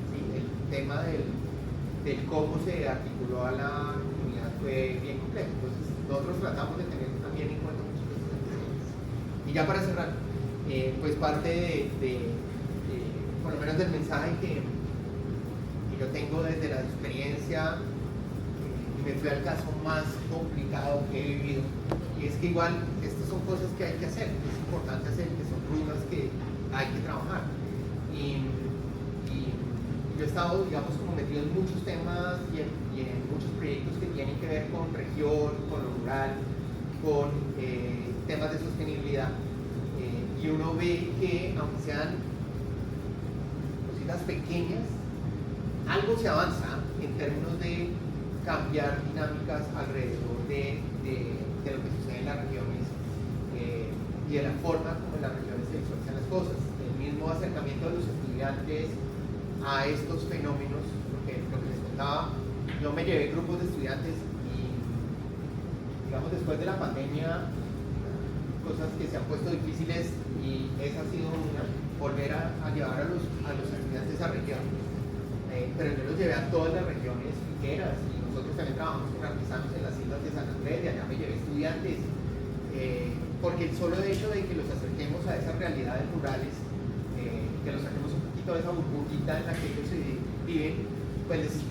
¿Sí? El tema del cómo se articuló a la comunidad fue bien complejo. Entonces nosotros tratamos de tener también en cuenta muchas cosas. Y ya para cerrar, pues parte por lo menos del mensaje que yo tengo desde la experiencia, me fui al caso más complicado que he vivido, y es que igual estas son cosas que hay que hacer, que es importante hacer, que son rutas que hay que trabajar. Y yo he estado, digamos, como metido en muchos temas y en muchos proyectos que tienen que ver con región, con lo rural, con temas de sostenibilidad, y uno ve que aunque sean cositas pequeñas, algo se avanza en términos de cambiar dinámicas alrededor de lo que sucede en las regiones y de la forma como en las regiones se visualizan las cosas. El mismo acercamiento de los estudiantes a estos fenómenos, lo que les contaba, yo me llevé grupos de estudiantes y, digamos, después de la pandemia, cosas que se han puesto difíciles, y esa ha sido una, volver a llevar a los estudiantes a regiones. Pero yo los llevé a todas las regiones finqueras, y nosotros también trabajamos con artesanos en las islas de San Andrés, de allá me llevé estudiantes, porque el solo hecho de que los acerquemos a esas realidades rurales, que los saquemos un poquito de esa burbujita en la que ellos viven, pues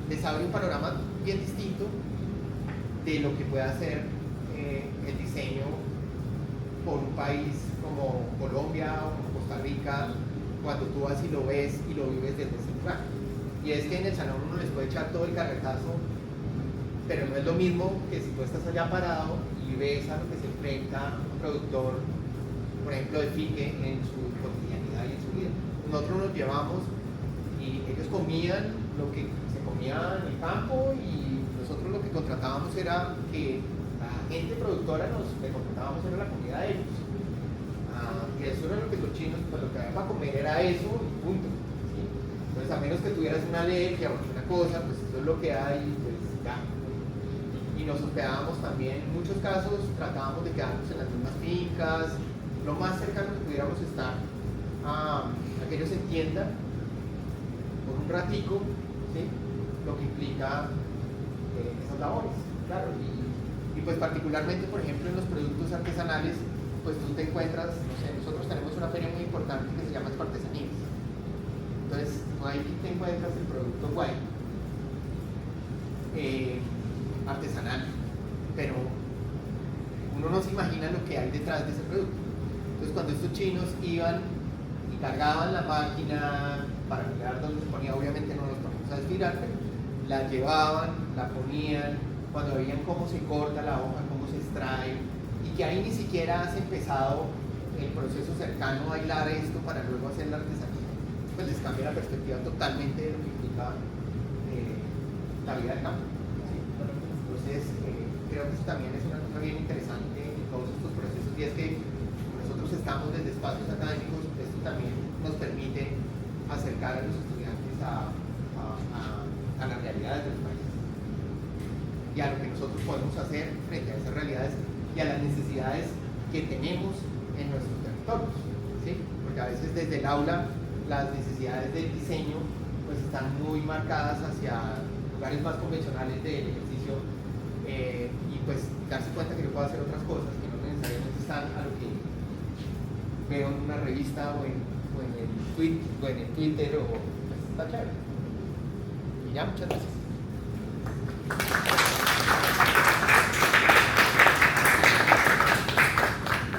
les abre un panorama bien distinto de lo que puede hacer el diseño por un país como Colombia o como Costa Rica, cuando tú vas y lo ves y lo vives desde ese lugar. Y es que en el salón uno les puede echar todo el carretazo, pero no es lo mismo que si tú estás allá parado y ves a lo que se enfrenta un productor, por ejemplo, de fique en su cotidianidad y en su vida. Nosotros nos llevamos y ellos comían lo que se comía en el campo, y nosotros lo que contratábamos era que la gente productora le contratábamos era la comida de ellos. Y eso era lo que los chinos, pues lo que había para comer era eso y punto. ¿Sí? Entonces, a menos que tuvieras una alergia o alguna cosa, pues eso es lo que hay, pues ya. Y nos hospedábamos también, en muchos casos tratábamos de quedarnos en las mismas fincas, lo más cercano que pudiéramos estar a que ellos entiendan por un ratico, ¿sí? Lo que implica esas labores, claro. Y pues particularmente, por ejemplo, en los productos artesanales, pues tú te encuentras, no sé, nosotros tenemos una feria muy importante que se llama Artesanías. Entonces, ahí te encuentras el producto guay, artesanal, pero uno no se imagina lo que hay detrás de ese producto. Entonces cuando estos chinos iban y cargaban la máquina para mirar dónde se ponía, obviamente no los ponemos a desfilar, pero la llevaban, la ponían, cuando veían cómo se corta la hoja, cómo se extrae, y que ahí ni siquiera has empezado el proceso cercano a hilar esto para luego hacer la artesanía, pues les cambia la perspectiva totalmente de lo que implica la vida del campo. ¿Sí? Entonces, creo que eso también es una cosa bien interesante en todos estos procesos, y es que nosotros estamos desde espacios académicos, esto también nos permite acercar a los estudiantes a las realidades de los países y a lo que nosotros podemos hacer frente a esas realidades y a las necesidades que tenemos en nuestros territorios, ¿sí? Porque a veces desde el aula las necesidades del diseño pues están muy marcadas hacia lugares más convencionales del ejercicio, y pues darse cuenta que yo puedo hacer otras cosas que no necesariamente están a lo que veo en una revista o en el tweet, o en el Twitter, o pues, está chévere. Y ya, muchas gracias.